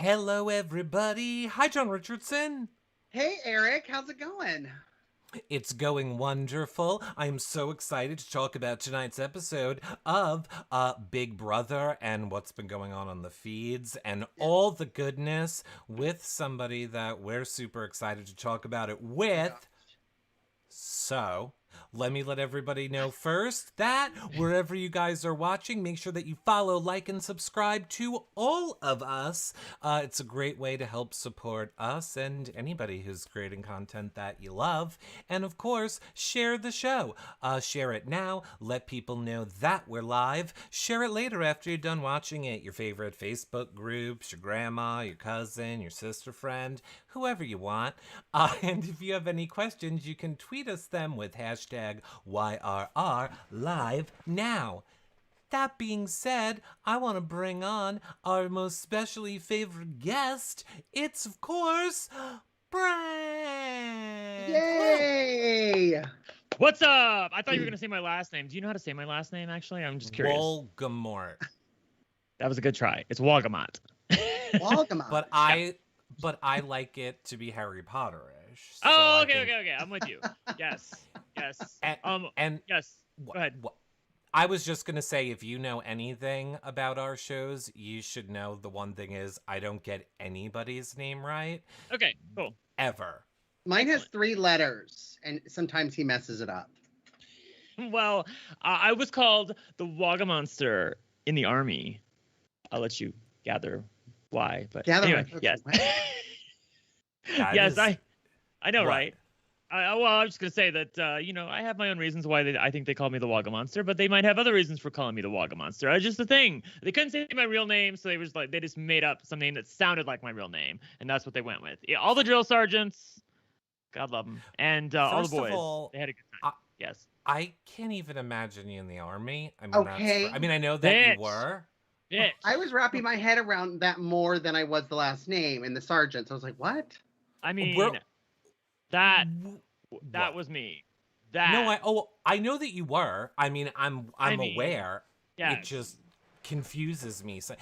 Hello, everybody. Hi, John Richardson. Hey, Eric. How's it going? It's going wonderful. I'm so excited to talk about tonight's episode of Big Brother and what's been going on the feeds and all the goodness with somebody that we're super excited to talk about it with. So, let me let everybody know first that wherever you guys are watching, make sure that you follow, like, and subscribe to all of us. It's a great way to help support us and anybody who's creating content that you love. And of course, share the show. Share it now. Let people know that we're live. Share it later after you're done watching it. Your favorite Facebook groups, your grandma, your cousin, your sister friend, whoever you want. And if you have any questions, you can tweet us them with hashtag YRR live now. That being said, I want to bring on our most specially favorite guest. It's, of course, Brent. Yay! What's up? I thought you were going to say my last name. Do you know how to say my last name, actually? I'm just curious. Wolgamort. That was a good try. It's Wolgamott. Wolgamott. But I like it to be Harry Potter-ish. So Oh, okay. I'm with you. Yes. And yes. Go ahead. I was just going to say, if you know anything about our shows, you should know the one thing is I don't get anybody's name right. Okay, cool. Ever. Mine has 3 letters, and sometimes he messes it up. Well, I was called the Wagamonster in the army. I'll let you gather why. But anyway, yes. Yes, I know, what? Right? Well, I'm just going to say that, I have my own reasons why I think they call me the Wagamonster, but they might have other reasons for calling me the Wagamonster. It's just a thing. They couldn't say my real name, so they just made up some name that sounded like my real name, and that's what they went with. Yeah, all the drill sergeants, God love them, and all the boys, they had a good time. Yes. I can't even imagine you in the army. I mean, okay. I know that you were. Yeah. I was wrapping my head around that more than I was the last name and the sergeants. I was like, what? I mean... That was me. I know that you were. I mean, I'm aware. Yes. It just confuses me. So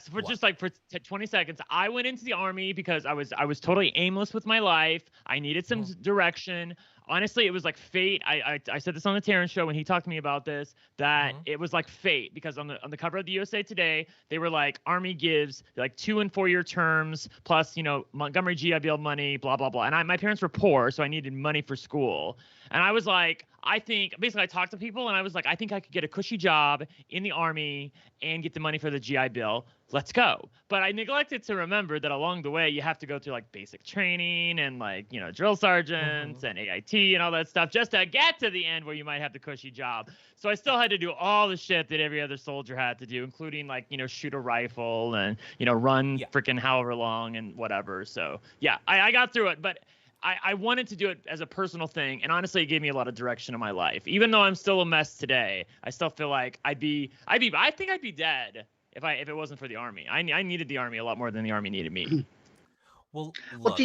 for 20 seconds, I went into the army because I was totally aimless with my life. I needed some direction. Honestly, it was like fate. I said this on the Terrence show when he talked to me about this, that it was like fate, because on the cover of the USA Today, they were like, Army gives like 2 and 4 year terms plus, Montgomery GI Bill money, blah, blah, blah. And my parents were poor, so I needed money for school. And I was like, I talked to people and I was like, I think I could get a cushy job in the Army and get the money for the GI Bill. Let's go. But I neglected to remember that along the way, you have to go through like basic training and like, drill sergeants and AIT and all that stuff just to get to the end where you might have the cushy job. So I still had to do all the shit that every other soldier had to do, including like, shoot a rifle and, run freaking however long and whatever. So yeah, I got through it, but I wanted to do it as a personal thing, and honestly, it gave me a lot of direction in my life. Even though I'm still a mess today, I still feel like I think I'd be dead if it wasn't for the Army. I needed the Army a lot more than the Army needed me. Well, look,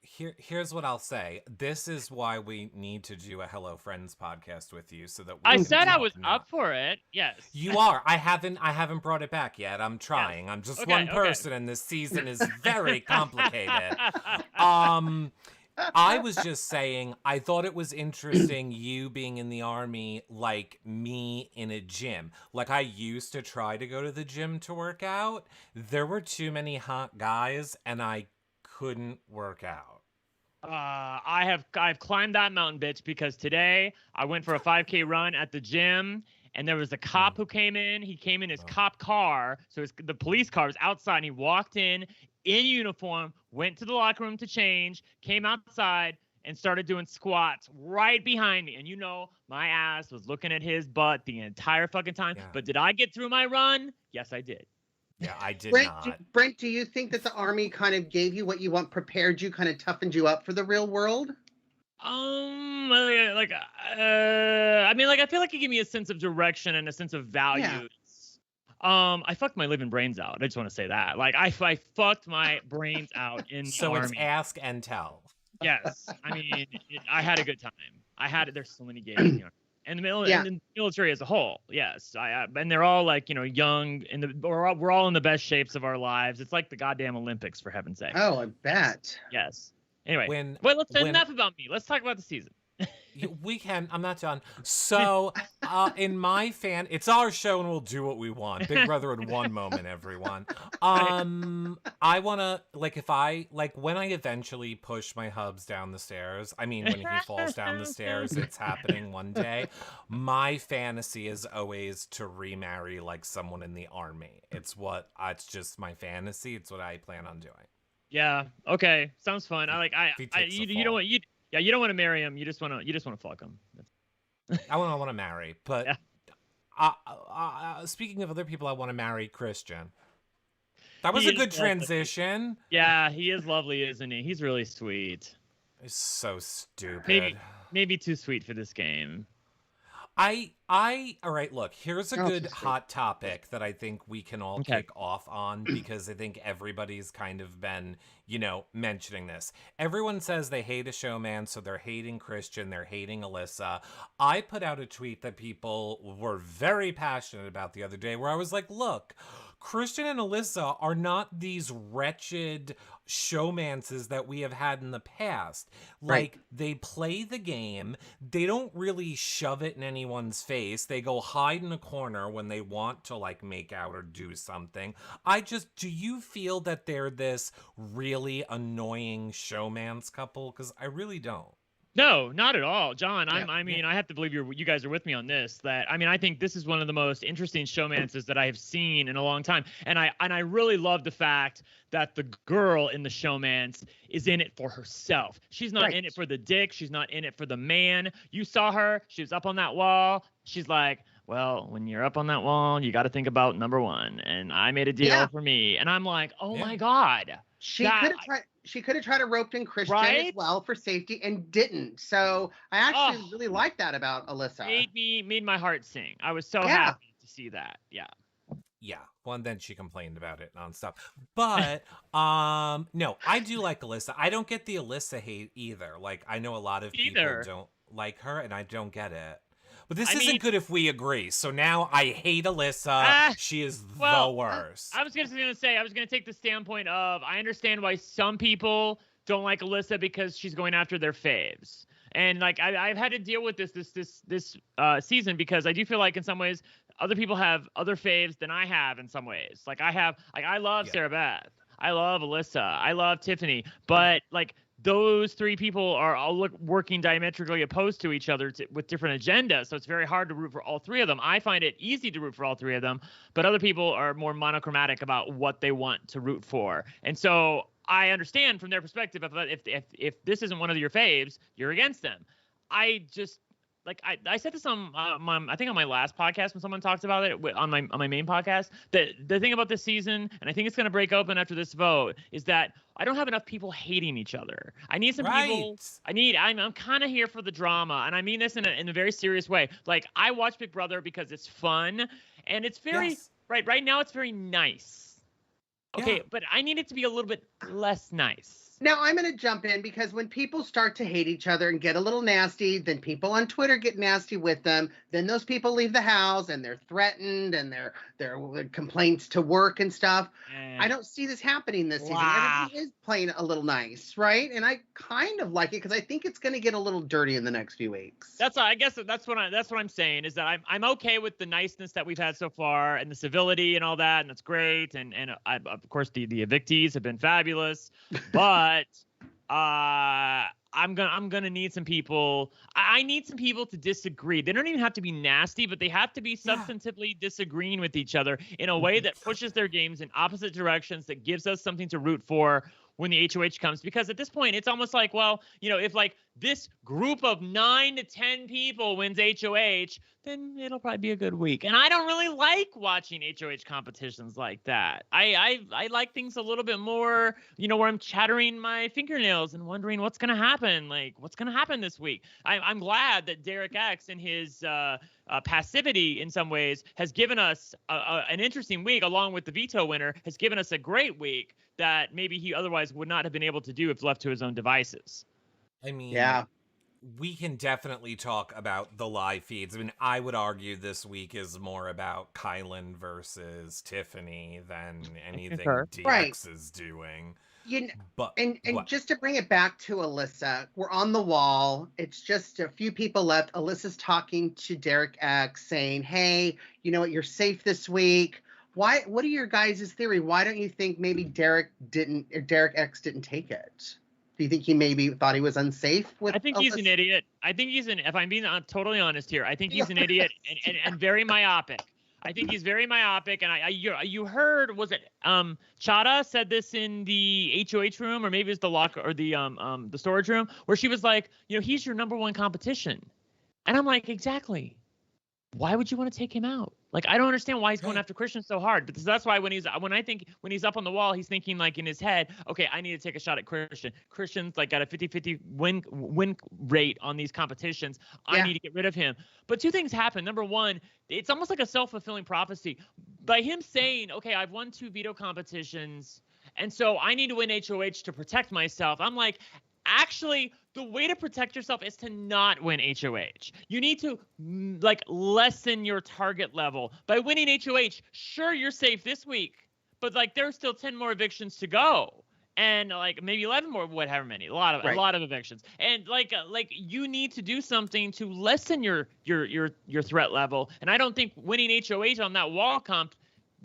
here's what I'll say. This is why we need to do a Hello Friends podcast with you, so that I said I was up for it. Yes, you are. I haven't brought it back yet. I'm trying. Yes. I'm just one person, and this season is very complicated. I was just saying, I thought it was interesting you being in the Army like me in a gym. Like, I used to try to go to the gym to work out. There were too many hot guys, and I couldn't work out. I've climbed that mountain, bitch, because today I went for a 5K run at the gym, and there was a cop who came in. He came in his cop car, so the police car was outside, and he walked in uniform, went to the locker room to change, came outside, and started doing squats right behind me. And my ass was looking at his butt the entire fucking time. Yeah. But did I get through my run? Yes, I did. Yeah, I did not. Brent, do you think that the Army kind of gave you what you want, prepared you, kind of toughened you up for the real world? I feel like it gave me a sense of direction and a sense of values. Yeah. I fucked my living brains out. I just want to say that. Like, I fucked my brains out in the Army. So it's ask and tell. Yes. I mean, I had a good time. There's so many games in the Army. And the Yeah. and the military as a whole, yes. And they're all like, young, we're all in the best shapes of our lives. It's like the goddamn Olympics, for heaven's sake. Oh, I bet. Yes. Anyway, When well, when enough about me. Let's talk about the season. We can. I'm not done. So, in my it's our show and we'll do what we want. Big Brother in one moment, everyone. I want to, when I eventually push my hubs down the stairs, I mean, when he falls down the stairs, it's happening one day. My fantasy is always to remarry, like, someone in the army. It's just my fantasy. It's what I plan on doing. Yeah. Okay. Sounds fun. You don't want you don't want to marry him. You just want to fuck him. I want to marry, but Yeah. speaking of other people I want to marry, Christian. That was a good transition. Yeah, he is lovely, isn't he? He's really sweet. It's so stupid. Maybe too sweet for this game. All right, look, here's a Oh, good so sweet. hot topic that I think we can all kick off on because I think everybody's kind of been, mentioning this. Everyone says they hate a showman, so they're hating Christian, they're hating Alyssa. I put out a tweet that people were very passionate about the other day where I was like, look, Christian and Alyssa are not these wretched showmances that we have had in the past. Like, they play the game. They don't really shove it in anyone's face. They go hide in a corner when they want to, like, make out or do something. Do you feel that they're this really annoying showmance couple? Because I really don't. No, not at all, John. Yeah. I have to believe you guys are with me on this. I think this is one of the most interesting showmances that I have seen in a long time, and I really love the fact that the girl in the showmance is in it for herself. She's not in it for the dick. She's not in it for the man. You saw her. She was up on that wall. She's like, well, when you're up on that wall, you got to think about number one. And I made a deal for me, and I'm like, oh my god. She could have tried to rope in Christian as well for safety and didn't. So I actually really like that about Alyssa. Made my heart sing. I was so happy to see that. Yeah. Yeah. Well, and then she complained about it nonstop. But no, I do like Alyssa. I don't get the Alyssa hate either. Like, I know a lot of people don't like her, and I don't get it. But this isn't good if we agree. So now I hate Alyssa. She is the worst. I was going to say, I was going to take the standpoint of, I understand why some people don't like Alyssa because she's going after their faves. And like, I've had to deal with this season because I do feel like in some ways other people have other faves than I have in some ways. Like I love Sarah Beth. I love Alyssa. I love Tiffany. But like, those three people are all working diametrically opposed to each other with different agendas. So it's very hard to root for all three of them. I find it easy to root for all three of them, but other people are more monochromatic about what they want to root for. And so I understand from their perspective, if this isn't one of your faves, you're against them. I just, like, I said this on I think on my last podcast when someone talked about it on my main podcast, that the thing about this season, and I think it's going to break open after this vote, is that I don't have enough people hating each other. I need some people. I'm kind of here for the drama, and I mean this in a very serious way. Like, I watch Big Brother because it's fun, and it's very right now. It's very nice. Okay, but I need it to be a little bit less nice. Now, I'm going to jump in because when people start to hate each other and get a little nasty, then people on Twitter get nasty with them. Then those people leave the house and they're threatened and they're complaints to work and stuff. I don't see this happening this season. Everybody is playing a little nice, right? And I kind of like it because I think it's going to get a little dirty in the next few weeks. I guess that's what I'm saying is that I'm okay with the niceness that we've had so far and the civility and all that, and it's great. And of course the evictees have been fabulous, but I'm gonna need some people. I need some people to disagree. They don't even have to be nasty, but they have to be substantively disagreeing with each other in a way that pushes their games in opposite directions, that gives us something to root for when the HOH comes. Because at this point, it's almost like, well, if like this group of 9 to 10 people wins HOH, then it'll probably be a good week. And I don't really like watching HOH competitions like that. I like things a little bit more, where I'm chattering my fingernails and wondering what's going to happen. Like, what's going to happen this week? I'm glad that Derek X and his passivity in some ways has given us an interesting week, along with the veto winner, has given us a great week that maybe he otherwise would not have been able to do if left to his own devices. I mean, we can definitely talk about the live feeds. I mean, I would argue this week is more about Kylan versus Tiffany than anything concur. Right. DX is doing. You know, But and what? just to bring it back to Alyssa, we're on the wall. It's just a few people left. Alyssa's talking to Derek X saying, hey, you know what, you're safe this week. What are your guys' theory? Why don't you think maybe Derek X didn't take it? Do you think he maybe thought he was unsafe with I think he's an Alyssa? idiot. I think if I'm being totally honest here, I think he's an idiot and very myopic. I think he's very myopic, and you heard, was it Chada said this in the HOH room, or maybe it's the locker or the storage room, where she was like, he's your number one competition, and I'm like, exactly. Why would you want to take him out? Like, I don't understand why he's going after Christian so hard. But that's why when he's up on the wall, he's thinking like in his head, okay, I need to take a shot at Christian. Christian's like got a 50-50 win rate on these competitions. I need to get rid of him. But two things happen. Number one, it's almost like a self-fulfilling prophecy. By him saying, okay, I've won 2 veto competitions, and so I need to win HOH to protect myself. I'm like, actually, the way to protect yourself is to not win HOH. You need to lessen your target level. By winning HOH, sure, you're safe this week, but there's still 10 more evictions to go. And maybe 11 more, whatever many, a lot of evictions. And you need to do something to lessen your threat level. And I don't think winning HOH on that wall comp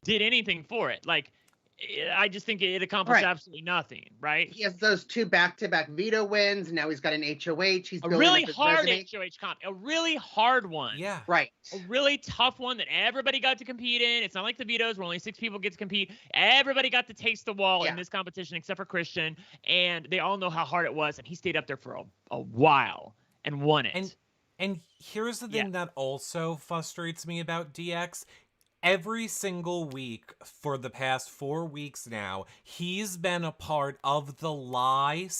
did anything for it. I just think it accomplished absolutely nothing, right? He has those 2 back-to-back veto wins. Now he's got an HOH. He's a building really up his hard resume. HOH comp, a really hard one. Yeah. Right. A really tough one that everybody got to compete in. It's not like the vetoes where only 6 people get to compete. Everybody got to taste the wall in this competition except for Christian, and they all know how hard it was, and he stayed up there for a while and won it. And here's the thing that also frustrates me about DX. Every single week for the past 4 weeks now, he's been a part of the lie/cover-up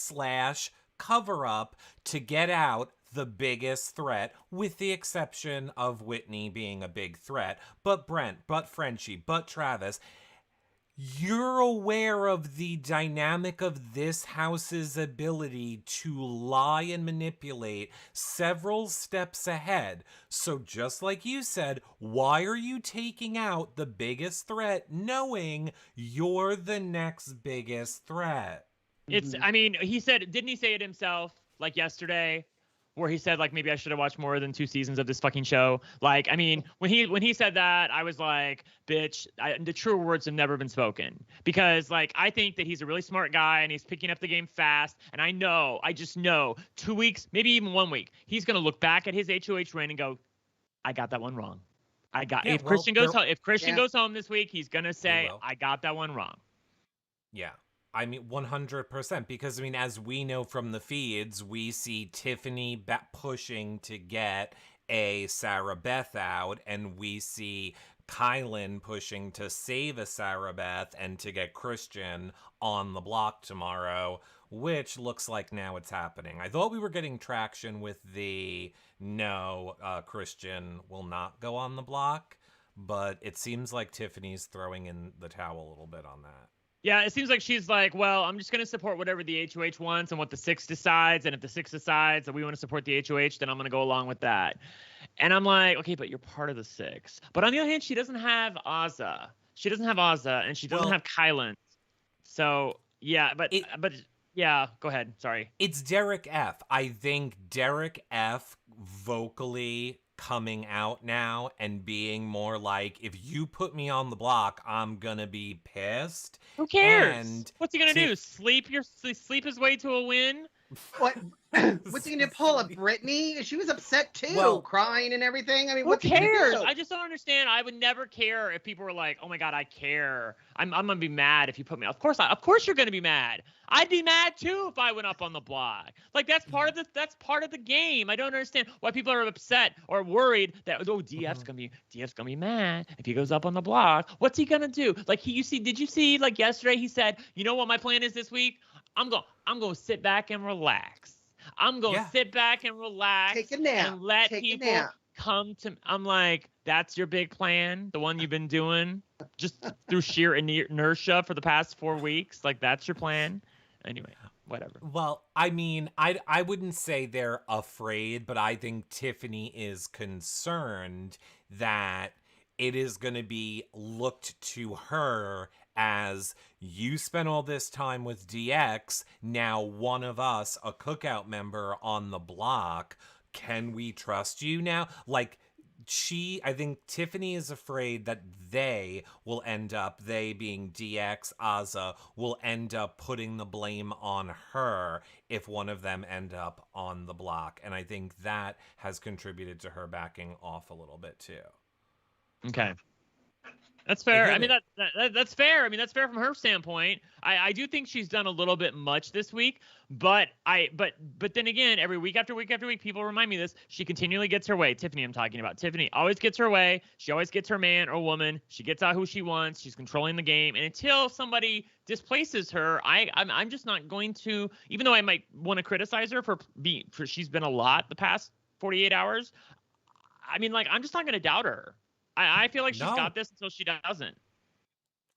to get out the biggest threat, with the exception of Whitney being a big threat. But Brent, but Frenchie, but Travis, you're aware of the dynamic of this house's ability to lie and manipulate several steps ahead. So just like you said, why are you taking out the biggest threat knowing you're the next biggest threat? I mean, didn't he say it himself yesterday? Where he said maybe I should have watched more than 2 seasons of this fucking show. I mean, when he said that, I was like, bitch, the truer words have never been spoken. Because I think that he's a really smart guy and he's picking up the game fast. And I just know 2 weeks, maybe even 1 week, he's gonna look back at his HOH reign and go, I got that one wrong. If Christian goes home this week, he's gonna say, I got that one wrong. Yeah. I mean, 100%, because, I mean, as we know from the feeds, we see Tiffany pushing to get a Sarah Beth out, and we see Kylan pushing to save a Sarah Beth and to get Christian on the block tomorrow, which looks like now it's happening. I thought we were getting traction with the Christian will not go on the block, but it seems like Tiffany's throwing in the towel a little bit on that. Yeah, it seems like she's like, well, I'm just going to support whatever the HOH wants and what the 6 decides. And if the 6 decides that we want to support the HOH, then I'm going to go along with that. And I'm like, okay, but you're part of the 6. But on the other hand, she doesn't have Azah. And she doesn't have Kylan. So, yeah, but yeah, go ahead. Sorry. It's Derek F. I think Derek F. vocally coming out now and being more like, if you put me on the block, I'm gonna be pissed. Who cares? And what's he gonna do? Sleep his way to a win? What? What's he gonna pull up? Brittany? She was upset too, crying and everything. I mean, who what's cares? He gonna do? I just don't understand. I would never care if people were like, "Oh my god, I care." I'm gonna be mad if you put me. Of course you're gonna be mad. I'd be mad too if I went up on the block. That's part of the game. I don't understand why people are upset or worried that DF's gonna be mad if he goes up on the block. What's he gonna do? Did you see yesterday he said, "You know what my plan is this week? I'm going to sit back and relax. I'm going to sit back and relax. Take a nap. And let people come to." I'm like, that's your big plan? The one you've been doing just through sheer inertia for the past 4 weeks? That's your plan? Anyway. whatever. Well, I mean, I wouldn't say they're afraid, but I think Tiffany is concerned that it is going to be looked to her as you spent all this time with DX, now one of us, a cookout member on the block, can we trust you now? Like, I think Tiffany is afraid that they being DX, Azah, will end up putting the blame on her if one of them end up on the block. And I think that has contributed to her backing off a little bit too. Okay. That's fair. I mean, that's fair. I mean, that's fair from her standpoint. I do think she's done a little bit much this week, but then again, every week after week after week, people remind me of this. She continually gets her way. Tiffany, I'm talking about. Tiffany always gets her way. She always gets her man or woman. She gets out who she wants. She's controlling the game. And until somebody displaces her, I'm just not going to. Even though I might want to criticize her for she's been a lot the past 48 hours. I mean, like, I'm just not going to doubt her. I feel like she's got this until she doesn't.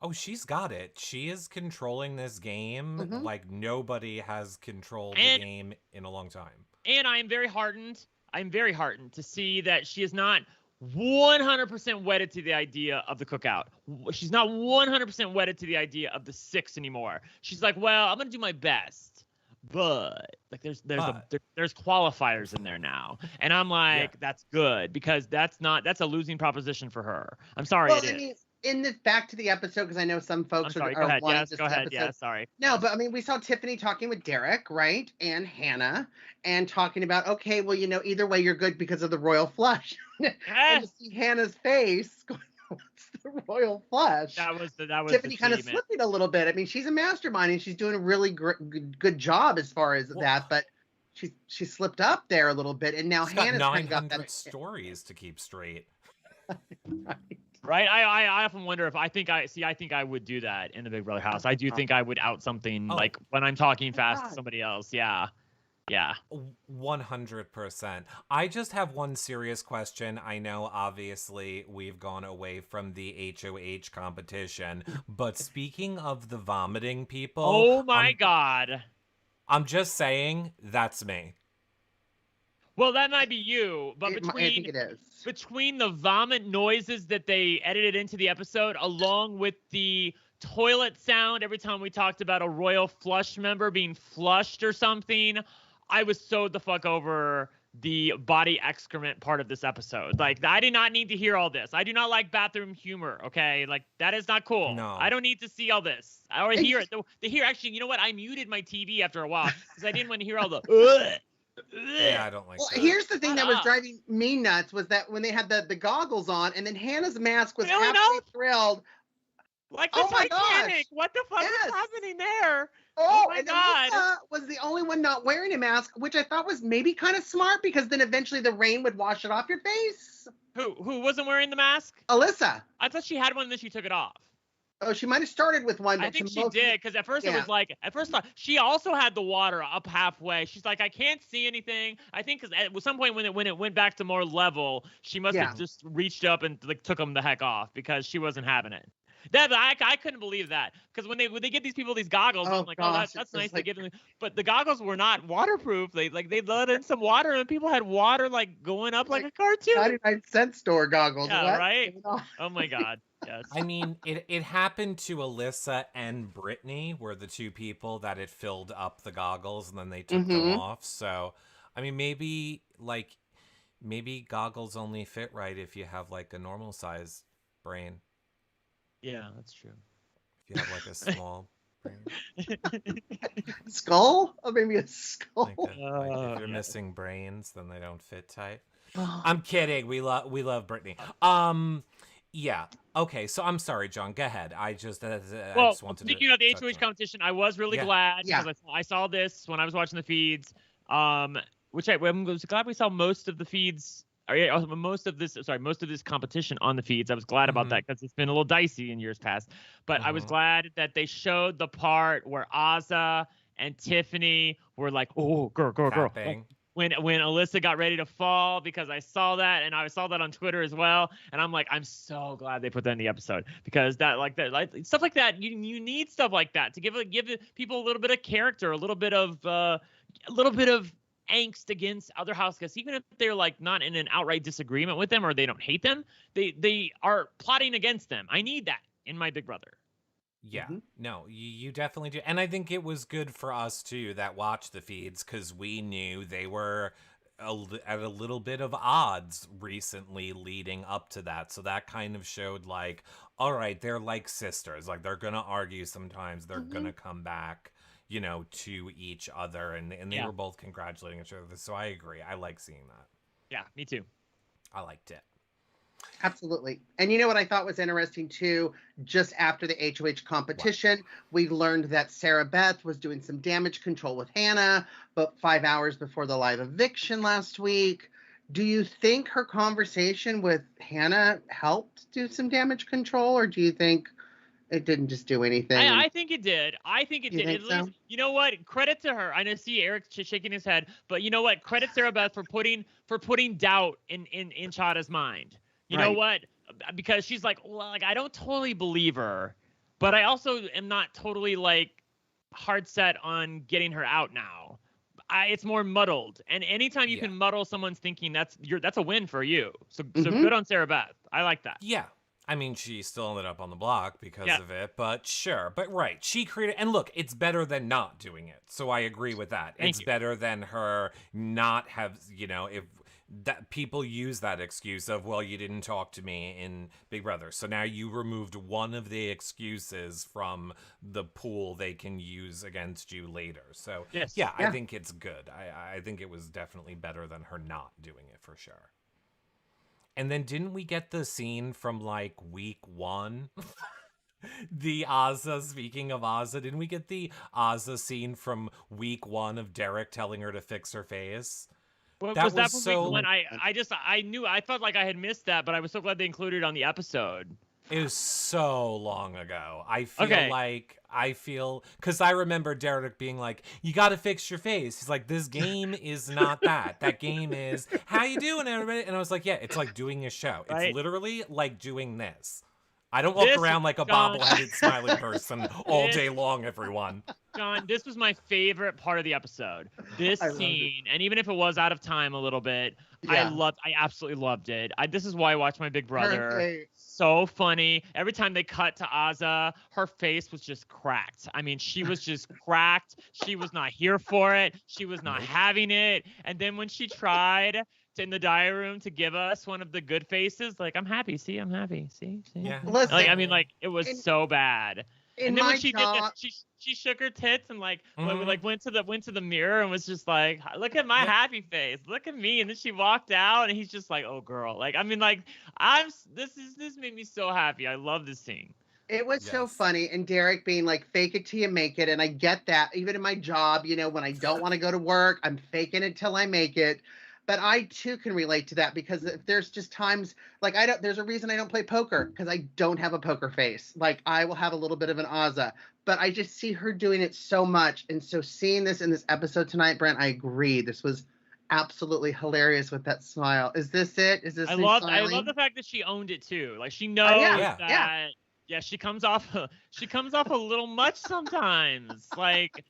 Oh, she's got it. She is controlling this game like nobody has controlled the game in a long time. And I'm very heartened to see that she is not 100% wedded to the idea of the cookout. She's not 100% wedded to the idea of the 6 anymore. She's like, well, I'm going to do my best. But like there's qualifiers in there now, and I'm like, that's good, because that's a losing proposition for her. I'm sorry. Well, I mean, in this, back to the episode, because I know some folks are wanting this episode. Yeah, sorry. No, but I mean, we saw Tiffany talking with Derek, right, and Hannah, and talking about, okay, well, either way, you're good because of the royal flush. And to see Hannah's face going, what's the royal flush? That was Tiffany kind of slipping a little bit. I mean, she's a mastermind and she's doing a really good job as far as that, but she slipped up there a little bit, and now Hannah's got 900 stories to keep straight. Right. I often wonder if I think I would do that in the Big Brother house. I do think I would out something like when I'm talking fast to somebody else. Yeah. Yeah. 100%. I just have one serious question. I know, obviously, we've gone away from the HOH competition, but speaking of the vomiting people... Oh, my God. I'm just saying, that's me. Well, that might be you, but I think it is. Between the vomit noises that they edited into the episode, along with the toilet sound every time we talked about a royal flush member being flushed or something... I was so the fuck over the body excrement part of this episode. Like, I did not need to hear all this. I do not like bathroom humor, okay? Like, that is not cool. No. I don't need to see all this. I already hear it. Actually, you know what? I muted my TV after a while because I didn't want to hear all the Yeah, I don't like that. Here's the thing that was driving me nuts was that when they had the goggles on, and then Hannah's mask was halfway thrilled. Like the Titanic. What the fuck is happening there? Oh my God. Alyssa was the only one not wearing a mask, which I thought was maybe kind of smart, because then eventually the rain would wash it off your face. Who wasn't wearing the mask? Alyssa. I thought she had one and then she took it off. Oh, she might have started with one. But I think she did, because at first it was like, she also had the water up halfway. She's like, I can't see anything. I think because at some point when it went back to more level, she must have just reached up and like took them the heck off, because she wasn't having it. I couldn't believe that, because when they give these people these goggles, I'm like, gosh, that's nice to give them. But the goggles were not waterproof. They let in some water, and people had water like going up like a cartoon. 99-cent store goggles. Yeah, right. Oh my God. Yes. I mean, it happened to Alyssa and Brittany, were the two people that it filled up the goggles and then they took them off. So, I mean, maybe goggles only fit right if you have like a normal size brain. Yeah, that's true. If you have like a small brain. Skull? Or maybe a skull? Like if you're missing brains, then they don't fit tight. I'm kidding. We love Brittany. Yeah. Okay. So I'm sorry, John. Go ahead. I just wanted to. Speaking of the HOH competition, I was really glad because I saw this when I was watching the feeds. Which I was glad we saw most of the feeds. Most of this competition on the feeds. I was glad about that, because it's been a little dicey in years past. But I was glad that they showed the part where Azah and Tiffany were like, "Oh, girl." when Alyssa got ready to fall, because I saw that, and I saw that on Twitter as well, and I'm like, I'm so glad they put that in the episode, because that stuff like that, you need stuff like that to give people a little bit of character, a little bit of angst against other house guests, even if they're like not in an outright disagreement with them or they don't hate them, they are plotting against them. I need that in my Big Brother. Yeah, no, you definitely do. And I think it was good for us, too, that watched the feeds, because we knew they were at a little bit of odds recently leading up to that. So that kind of showed, like, all right, they're like sisters. Like, they're going to argue sometimes. They're going to come back, you know, to each other. And they were both congratulating each other. So I agree. I like seeing that. Yeah, me too. I liked it. Absolutely. And you know what I thought was interesting too? Just after the HOH competition, we learned that Sarah Beth was doing some damage control with Hannah, but 5 hours before the live eviction last week. Do you think her conversation with Hannah helped do some damage control, or do you think it didn't just do anything? I think it did. I think it did. At so? least, you know what? Credit to her. I know, see Eric shaking his head, but you know what? Credit Sarah Beth for putting doubt in Chada's mind. You know what? Because she's like, well, like, I don't totally believe her, but I also am not totally like hard set on getting her out now. It's more muddled, and anytime you can muddle someone's thinking, that's a win for you. So good on Sarah Beth. I like that. Yeah. I mean, she still ended up on the block because of it, but sure. But right, she created, and look, it's better than not doing it. So I agree with that. It's better than her not have, you know, if that people use that excuse of, well, you didn't talk to me in Big Brother. So now you removed one of the excuses from the pool they can use against you later. So I think it's good. I think it was definitely better than her not doing it for sure. And then didn't we get the scene from like week 1? The Azah, speaking of Azah, didn't we get the Azah scene from week 1 of Derek telling her to fix her face? Well, that was so... week 1? I felt like I had missed that, but I was so glad they included it on the episode. It was so long ago. I feel because I remember Derek being like, you got to fix your face. He's like, this game is not that. That game is, how you doing, everybody? And I was like, yeah, it's like doing a show. It's literally like doing this. I don't walk around like a bobbleheaded smiling person all day long, everyone. John, this was my favorite part of the episode. This scene, and even if it was out of time a little bit, I absolutely loved it. This is why I watch my Big Brother. So funny. Every time they cut to Azah, her face was just cracked. I mean, she was just cracked. She was not here for it. She was not having it. And then when she tried in the diary room to give us one of the good faces, like, I'm happy. See, I'm happy. See. Yeah. Listen, like, I mean, like, it was so bad. And then when she did that, she shook her tits and like went to the mirror and was just like, look at my happy face, look at me. And then she walked out and he's just like, oh girl, like, I mean, like, this made me so happy. I love this scene. It was so funny. And Derek being like, fake it till you make it. And I get that even in my job, you know, when I don't want to go to work, I'm faking it till I make it. But I too can relate to that, because there's just times like there's a reason I don't play poker, because I don't have a poker face. Like, I will have a little bit of an Azah, but I just see her doing it so much. And so seeing this in this episode tonight, Brent, I agree. This was absolutely hilarious with that smile. Is this it? Is this? I love the fact that she owned it too. Like, she knows that. Yeah, she comes off a little much sometimes. Like,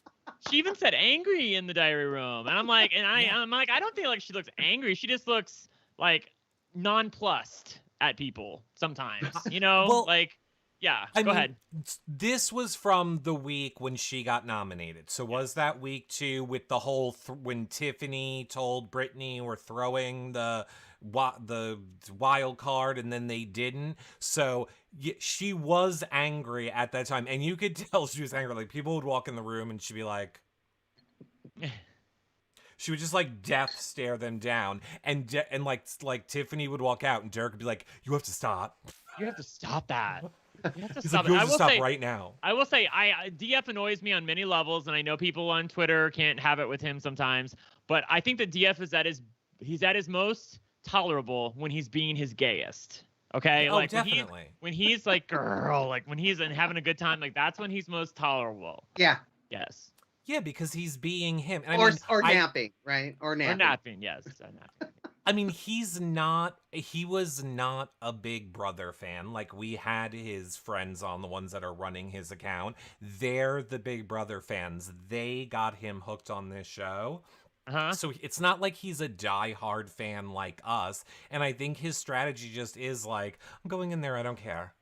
she even said angry in the diary room, and I'm like, I don't feel like she looks angry. She just looks like nonplussed at people sometimes, you know. Well, like, go ahead. This was from the week when she got nominated. So was that week 2 with the whole when Tiffany told Brittany we're throwing the wild card and then they didn't? So she was angry at that time, and you could tell she was angry. Like, people would walk in the room and she'd be like, she would just like death stare them down, and like Tiffany would walk out and Derek would be like, you have to stop. You have to stop that. You have to stop it. You have to stop right now. I will say, DF annoys me on many levels, and I know people on Twitter can't have it with him sometimes, but I think that DF is he's at his most tolerable when he's being his gayest. Okay, oh, like definitely. When he's like, girl, like when he's having a good time, like that's when he's most tolerable. Yeah. Yes. Yeah, because he's being him. And Or napping, right? Or Or napping. napping, yes. Napping. I mean, he was not a Big Brother fan. Like, we had his friends on, the ones that are running his account. They're the Big Brother fans. They got him hooked on this show. Uh-huh. So it's not like he's a diehard fan like us. And I think his strategy just is like, I'm going in there, I don't care.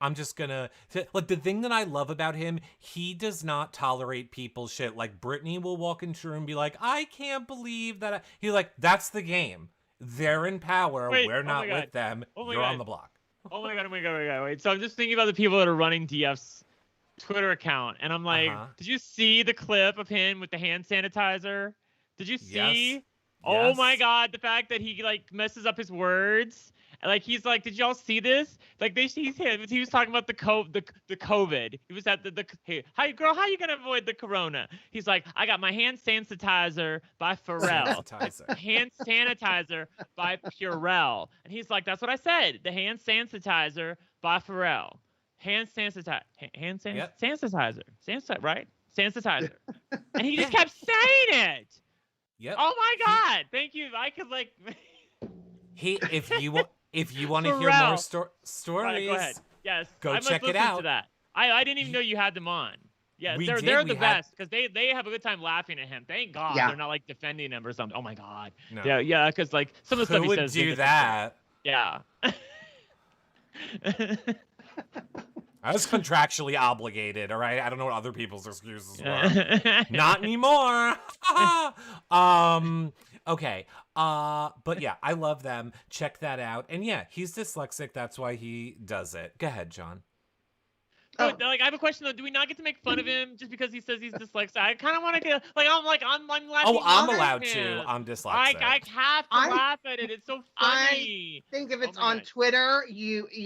I'm just gonna like, the thing that I love about him, he does not tolerate people's shit. Like, Brittany will walk into a room and be like, I can't believe that he's like, that's the game. They're in power. Wait, We're oh not my God. with them. Oh my You're God. on the block. Oh my God, oh my God, oh my God. Wait, so I'm just thinking about the people that are running DF's Twitter account, and I'm like, did you see the clip of him with the hand sanitizer? Did you see? Yes. Oh my Yes. God, the fact that he like messes up his words. Like, he's like, did y'all see this? Like, he was talking about the COVID. He was at the hey, how you gonna avoid the corona? He's like, I got my hand sanitizer by Pharrell. Sanitizer. Hand sanitizer by Purell. And he's like, that's what I said. The hand sanitizer by Pharrell. Hand sanitizer. Yep. Sanitizer, right? Sanitizer. And he just kept saying it. Yep. Oh my God. Thank you. I could like If you want to hear Pharrell. more stories, Right, go ahead. Yes. Go I must check it listen out. To that. I didn't even know you had them on. Yeah, We they're did. the We had- best because they have a good time laughing at him. Thank God Yeah. they're not like defending him or something. Oh my God. No. Yeah, because like some of the Who stuff he would says. do that? Yeah. I was contractually obligated, all right? I don't know what other people's excuses were. Not anymore. Okay. But yeah, I love them. Check that out. And yeah, he's dyslexic. That's why he does it. Go ahead, John. But, like, I have a question though. Do we not get to make fun of him just because he says he's dyslexic? I kind of want to get I'm laughing. Oh, I'm with allowed him. to. I'm dyslexic. I have to laugh at it. It's so funny. I think if it's Oh my on God. Twitter,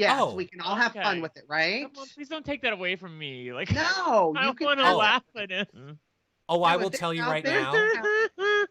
Oh, we can all have fun okay. with it, right? Come on, please don't take that away from me. Like, No, I you can want to have it. laugh at him. Oh, I No, will if it's tell you out right there, now.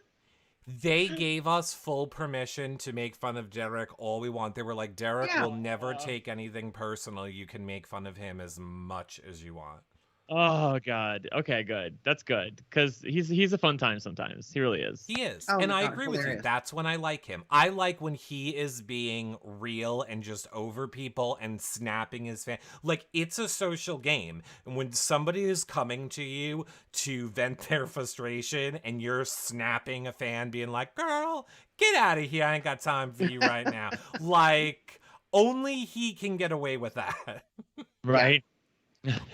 They gave us full permission to make fun of Derek all we want. They were like, Derek Yeah. will never take anything personal. You can make fun of him as much as you want. Oh God. Okay, good. That's good because he's a fun time sometimes. He really is. He is. Oh And my I God, agree with you. hilarious. That's when I like him. I like when he is being real and just over people and snapping his fan. Like, it's a social game. And when somebody is coming to you to vent their frustration and you're snapping a fan, being like, girl, get out of here. I ain't got time for you right now. Like, only he can get away with that. Right.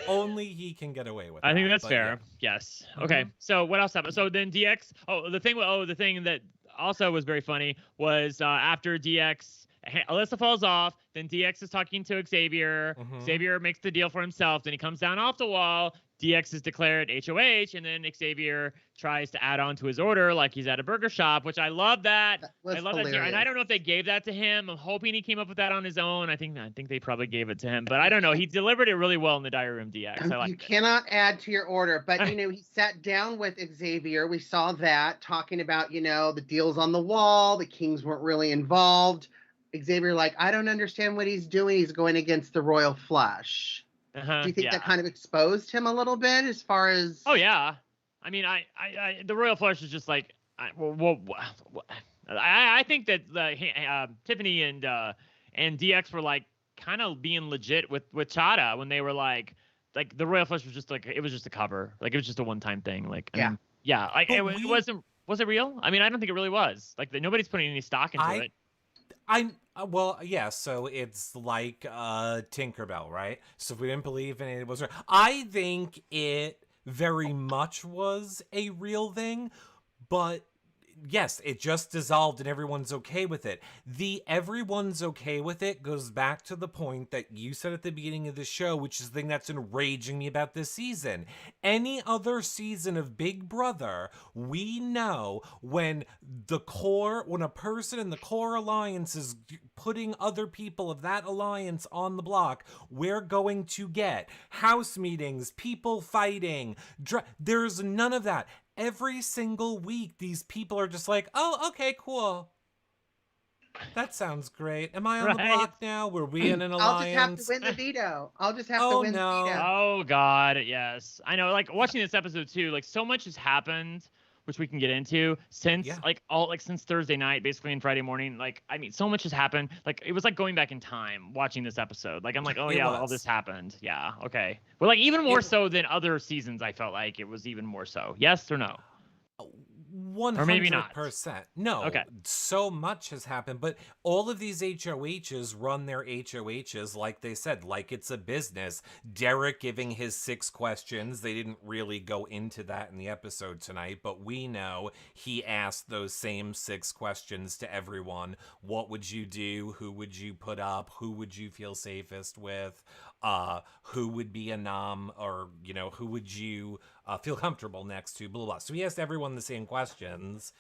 Only he can get away with that. I think that's But fair. yeah. Yes. Okay. So what else happened? So then DX. The thing that also was very funny was after DX, Alyssa falls off. Then DX is talking to Xavier. Mhm. Xavier makes the deal for himself. Then he comes down off the wall. DX is declared HOH, and then Xavier tries to add on to his order like he's at a burger shop, which I love that. That was I love that. And hilarious. I don't know if they gave that to him. I'm hoping he came up with that on his own. I think they probably gave it to him, but I don't know. He delivered it really well in the Diary Room DX. I You like it. cannot add to your order, but he sat down with Xavier. We saw that talking about, the deals on the wall. The Kings weren't really involved. Xavier, like, I don't understand what he's doing. He's going against the royal flush. Do you think that kind of exposed him a little bit as far as? Oh yeah, I mean, the royal flush is just like, I think that Tiffany and DX were like kind of being legit with Chada when they were like the royal flush was just like, it was just a cover, like it was just a one-time thing, like I mean, like it wasn't. Was it real? I mean, I don't think it really was. Like nobody's putting any stock into it. Well, yeah, so it's like Tinkerbell, right? So if we didn't believe in it, it was real. I think it very much was a real thing, but yes, it just dissolved and everyone's okay with it. The everyone's okay with it goes back to the point that you said at the beginning of the show, which is the thing that's enraging me about this season. Any other season of Big Brother, we know when a person in the core alliance is putting other people of that alliance on the block, we're going to get house meetings, people fighting. There's none of that. Every single week, these people are just like, oh, okay, cool. That sounds great. Am I on the Right? block now? Were we in an I'll just have to alliance? win the veto. I'll just have to Oh, win the no. veto. Oh God, yes. I know. Like watching this episode too. Like so much has happened, which we can get into since Yeah. since Thursday night, basically, and Friday morning. Like I mean, so much has happened. Like it was like going back in time watching this episode. Like I'm like, oh It yeah, all was. this happened. Yeah, okay. But like even more It so than other seasons, I felt like it was even more so. Yes or no? Or maybe not. 100%. No, Okay. so much has happened, but all of these HOHs run their HOHs like they said, like it's a business. Derek giving his 6 questions. They didn't really go into that in the episode tonight, but we know he asked those same 6 questions to everyone. What would you do? Who would you put up? Who would you feel safest with? Who would be a nom, or who would you feel comfortable next to, blah, blah. So he asked everyone the same questions,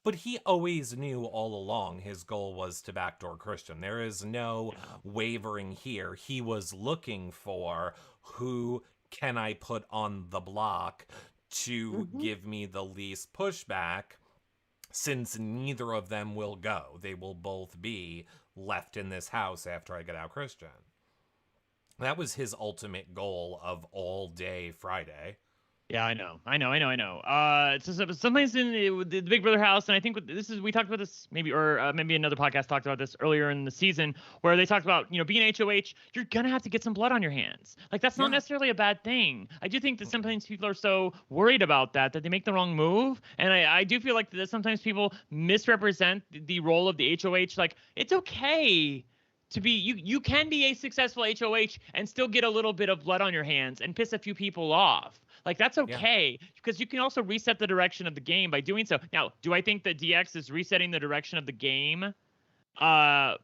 but he always knew all along his goal was to backdoor Christian. There is no wavering here. He was looking for who can I put on the block to give me the least pushback, since neither of them will go. They will both be left in this house after I get out Christian. That was his ultimate goal of all day Friday. Yeah, I know. It's just, sometimes in the Big Brother house, and I think we talked about this maybe, or maybe another podcast talked about this earlier in the season, where they talked about being HOH, you're gonna have to get some blood on your hands. Like that's not necessarily a bad thing. I do think that sometimes people are so worried about that they make the wrong move, and I do feel like that sometimes people misrepresent the role of the HOH. Like it's okay to be you can be a successful HOH and still get a little bit of blood on your hands and piss a few people off. Like that's okay, because you can also reset the direction of the game by doing so. Now, do I think that DX is resetting the direction of the game? No,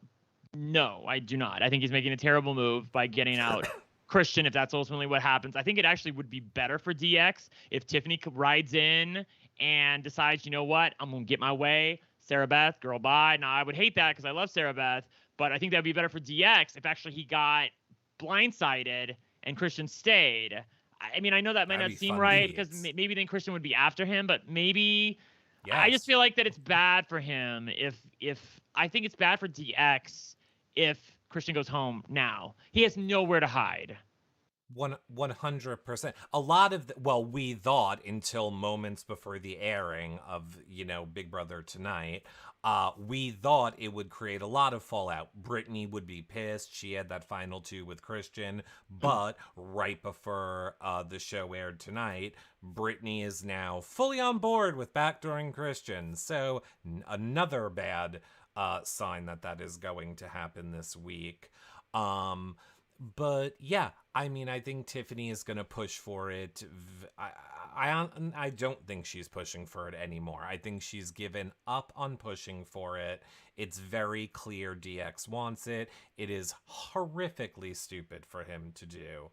I do not. I think he's making a terrible move by getting out Christian, if that's ultimately what happens. I think it actually would be better for DX if Tiffany rides in and decides, you know what, I'm gonna get my way. Sarah Beth, girl, bye. Now I would hate that because I love Sarah Beth, but I think that'd be better for DX if actually he got blindsided and Christian stayed. I mean, I know that might not seem right because maybe then Christian would be after him, but maybe I just feel like that it's bad for him if I think it's bad for DX if Christian goes home now. He has nowhere to hide. 100%. A lot of we thought until moments before the airing of Big Brother tonight, we thought it would create a lot of fallout. Brittany would be pissed. She had that final 2 with Christian, but right before the show aired tonight, Brittany is now fully on board with backdooring Christian. So another bad sign that is going to happen this week. But yeah, I mean, I think Tiffany is going to push for it. I don't think she's pushing for it anymore. I think she's given up on pushing for it. It's very clear DX wants it. It is horrifically stupid for him to do.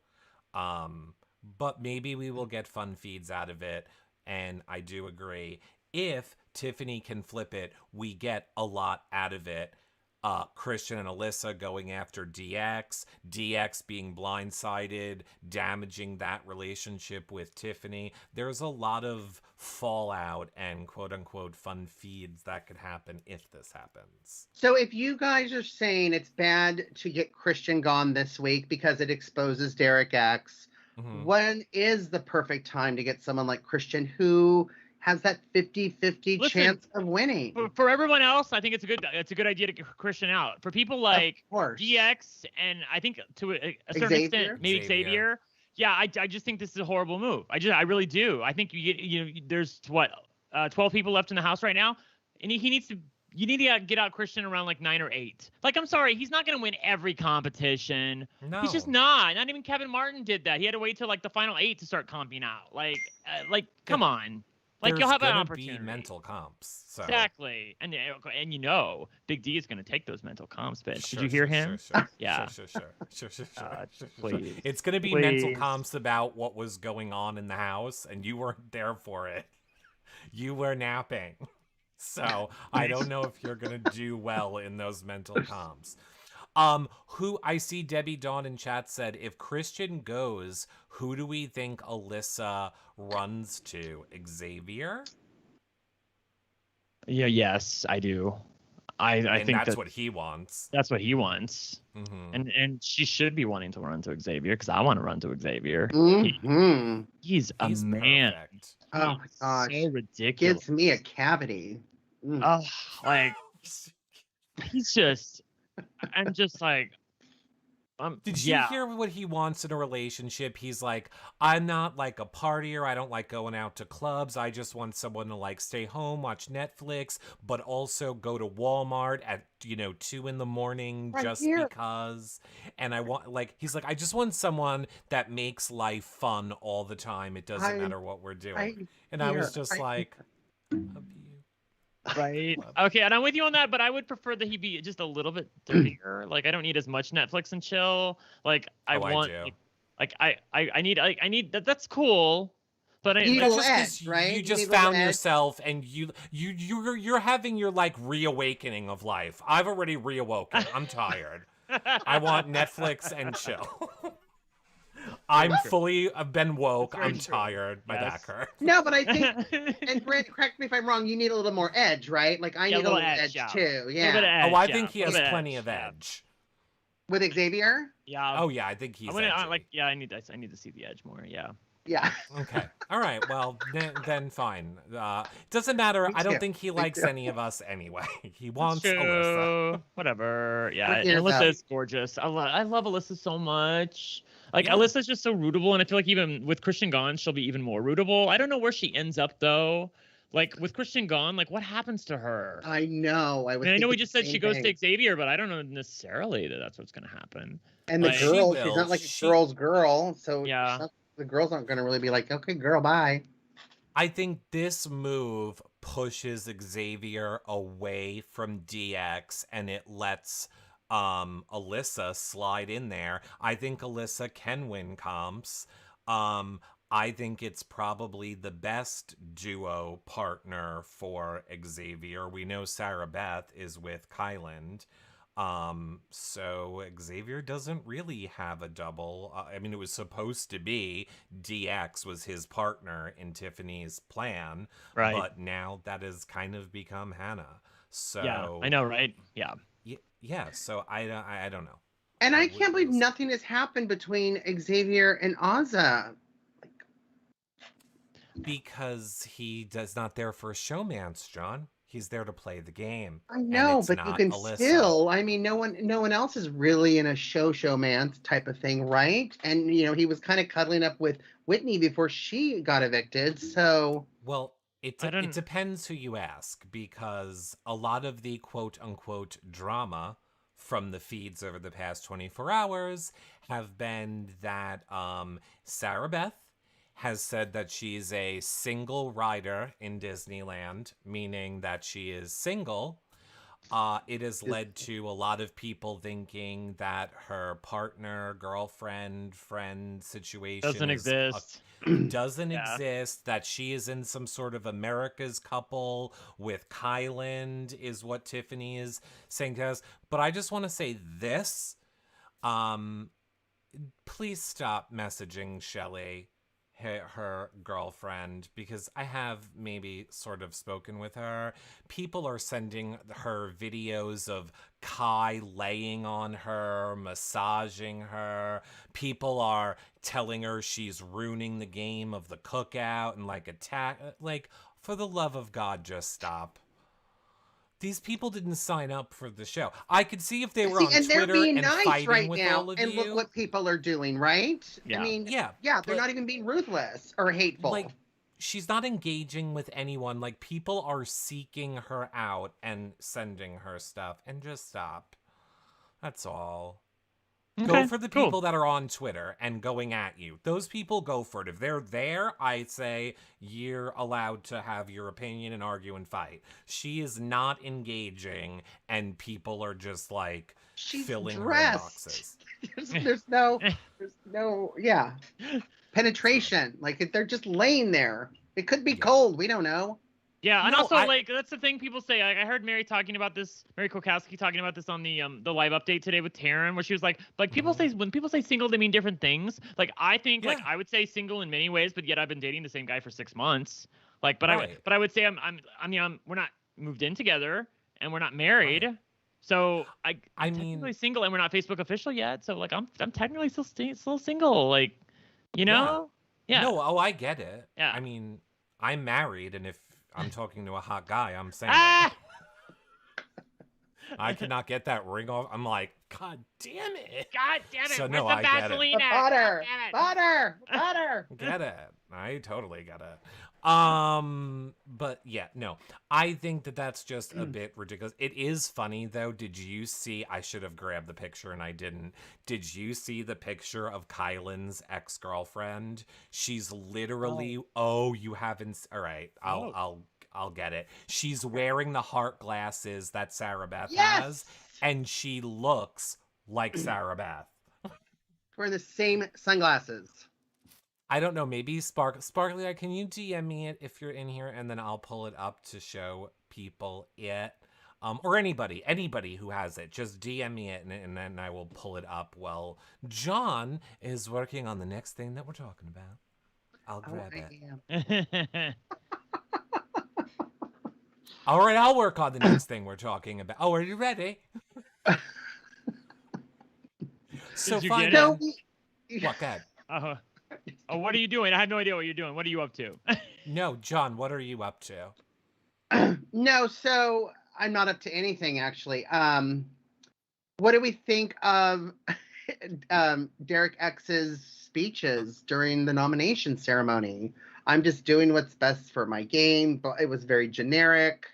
But maybe we will get fun feeds out of it. And I do agree. If Tiffany can flip it, we get a lot out of it. Christian and Alyssa going after DX being blindsided, damaging that relationship with Tiffany. There's a lot of fallout and quote-unquote fun feeds that could happen if this happens. So if you guys are saying it's bad to get Christian gone this week because it exposes Derek X, when is the perfect time to get someone like Christian who has that 50-50 chance of winning? For everyone else, I think it's a good idea to get Christian out. For people like DX and I think to a certain extent maybe Xavier. Yeah, I just think this is a horrible move. I really do. I think there's 12 people left in the house right now, and you need to get out Christian around like 9 or 8. Like, I'm sorry, he's not going to win every competition. No. He's just not. Not even Kevin Martin did that. He had to wait till like the final 8 to start comping out. Like come on. Like, you'll have an opportunity. Be mental comps. So. Exactly. And Big D is going to take those mental comps, bitch. Sure, Did you hear him? Sure. Yeah. Sure. Please. It's going to be mental comps about what was going on in the house, and you weren't there for it. You were napping. So I don't know if you're going to do well in those mental comps. Who I see Debbie Dawn in chat said, if Christian goes, who do we think Alyssa runs to? Xavier? Yeah, yes, I do. I And think that's what he wants. that's what he wants. Mm-hmm. And she should be wanting to run to Xavier because I want to run to Xavier. Mm-hmm. He's a He's man. perfect. Oh my gosh. So ridiculous. Gives me a cavity. Mm. Oh, like he's just. I'm just like. Did you Yeah. hear what he wants in a relationship? He's like, I'm not like a partier. I don't like going out to clubs. I just want someone to like stay home, watch Netflix, but also go to Walmart at 2 a.m. Right just here. because. And I want he's like, I just want someone that makes life fun all the time. It doesn't matter what we're doing. And I was just like, right. Okay, and I'm with you on that, but I would prefer that he be just a little bit dirtier. Like I don't need as much Netflix and chill. Like I want do. I need that. That's cool. But You need a That's little just 'cause edge, right? you You just need a little found edge. yourself, and you're having your like reawakening of life. I've already reawoken. I'm tired. I want Netflix and chill. I've been woke. I'm tired. My back hurts. No, but I think, and Brent, correct me if I'm wrong, you need a little more edge, right? Like I need a little edge too. Yeah. I think he has plenty of edge. With Xavier? Yeah. Oh yeah, I think he's edgy. I need to see the edge more. Yeah. Yeah. Okay. All right. Well, then fine. Doesn't matter. I don't think he likes any of us anyway. He wants Alyssa. Whatever. Yeah. Alyssa is gorgeous. I love Alyssa so much. Like Alyssa's just so rootable, and I feel like even with Christian gone, she'll be even more rootable. I don't know where she ends up though. Like with Christian gone, like what happens to her? I know. I know we just said she goes to Xavier, but I don't know necessarily that's what's gonna happen. And the girl, she's not like a girl's girl, so the girls aren't gonna really be like, okay, girl, bye. I think this move pushes Xavier away from DX, and it lets Alyssa slide in there. I think Alyssa can win comps. I think it's probably the best duo partner for Xavier. We know Sarah Beth is with Kyland. So Xavier doesn't really have a double. I mean, it was supposed to be DX was his partner in Tiffany's plan, right? But now that has kind of become Hannah. So yeah, I know, right? Yeah. Yeah, so I don't know. And I can't believe nothing has happened between Xavier and Azah. Because he does not there for a showmance, John. He's there to play the game. I know, but you can Alyssa. still. I mean, no one else is really in a showmance type of thing, right? And he was kind of cuddling up with Whitney before she got evicted. So well, it depends who you ask, because a lot of the quote unquote drama from the feeds over the past 24 hours have been that Sarah Beth has said that she's a single rider in Disneyland, meaning that she is single. It has led to a lot of people thinking that her partner, girlfriend, friend situation doesn't exist. Doesn't exist, that she is in some sort of America's couple with Kyland, is what Tiffany is saying to us. But I just want to say this. Please stop messaging Shelly, her girlfriend, because I have maybe sort of spoken with her. People are sending her videos of Kai laying on her, massaging her. People are telling her she's ruining the game of the cookout and attack. For the love of God, just stop. These people didn't sign up for the show. I could see if they were on Twitter they're being and nice fighting right with now, all of and you. look what people are doing, right? Yeah. I mean, yeah, they're not even being ruthless or hateful. She's not engaging with anyone. People are seeking her out and sending her stuff, and just stop. That's all. Okay, go for the people that are on Twitter and going at you. Those people, go for it. If they're there, I say you're allowed to have your opinion and argue and fight. She is not engaging, and people are just she's filling dressed. her boxes. there's no penetration. They're just laying there. It could be cold. We don't know. Yeah, and also that's the thing people say. I heard Mary talking about this, Mary Kokowski talking about this on the live update today with Taryn, where she was like people say, when people say single, they mean different things. I think I would say single in many ways, but yet I've been dating the same guy for 6 months. But I would say we're not moved in together, and we're not married. Right. So I'm I technically mean, single, and we're not Facebook official yet. So like I'm technically still single. Like, you yeah. know? Yeah. No, oh, I get it. Yeah. I mean, I'm married, and if I'm talking to a hot guy, I'm single. Ah! I cannot get that ring off. I'm like, God damn it. God damn it! So, Where's no, the I get it. Vaseline The at? butter, God damn it. butter. Get it. I totally get it. But yeah, no. I think that that's just a bit ridiculous. It is funny though. Did you see? I should have grabbed the picture and I didn't. Did you see the picture of Kylan's ex-girlfriend? She's literally. Oh, you haven't. All right. I'll get it. She's wearing the heart glasses that Sarah Beth has, Yes. and she looks like Sarah Beth. We're the same sunglasses. I don't know. Maybe Sparkly, can you DM me it if you're in here, and then I'll pull it up to show people it, or anybody who has it. Just DM me it, and then I will pull it up. Well, John is working on the next thing that we're talking about. I'll grab it. All right, I'll work on the next thing we're talking about. Oh, are you ready? So Did you fine. get it? What? Go ahead. Oh, what are you doing? I have no idea what you're doing. What are you up to? No, John, what are you up to? No, so I'm not up to anything actually. What do we think of Derek X's speeches during the nomination ceremony? I'm just doing what's best for my game, but it was very generic.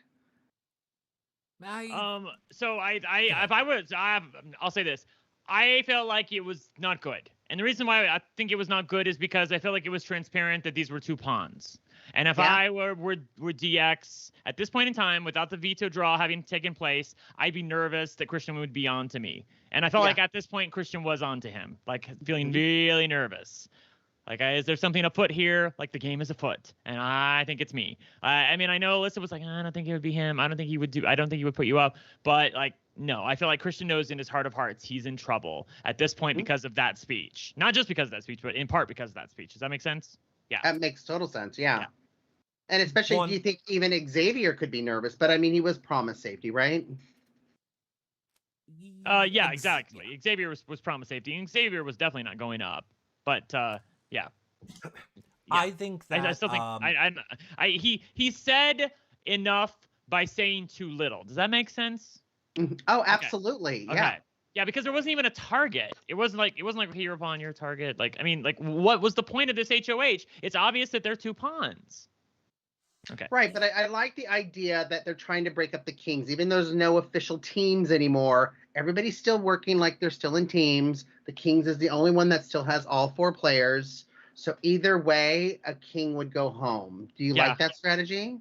So I'll say this. I felt like it was not good. And the reason why I think it was not good is because I felt like it was transparent that these were two pawns. And if I were DX at this point in time, without the veto draw having taken place, I'd be nervous that Christian would be on to me. And I felt like at this point, Christian was on to him, like feeling really nervous. Like, is there something afoot here? Like, the game is afoot, and I think it's me. I mean, I know Alyssa was like, I don't think it would be him. I don't think he would put you up. But, like, no, I feel like Christian knows in his heart of hearts he's in trouble at this point because of that speech. Not just because of that speech, but in part because of that speech. Does that make sense? Yeah. That makes total sense, yeah. And especially if you think even Xavier could be nervous. But, I mean, he was promised safety, right? Yeah, exactly. Xavier was promised safety, and Xavier was definitely not going up. But, yeah. I think that I still think he said enough by saying too little. Does that make sense? Oh, absolutely. Okay. Yeah. Yeah, because there wasn't even a target. It wasn't like you're upon your target. Like, I mean, like, what was the point of this HOH? It's obvious that they're two pawns. Okay. Right, but I like the idea that they're trying to break up the Kings. Even though there's no official teams anymore, everybody's still working like they're still in teams. The Kings is the only one that still has all 4 players. So either way, a king would go home. Do you like that strategy?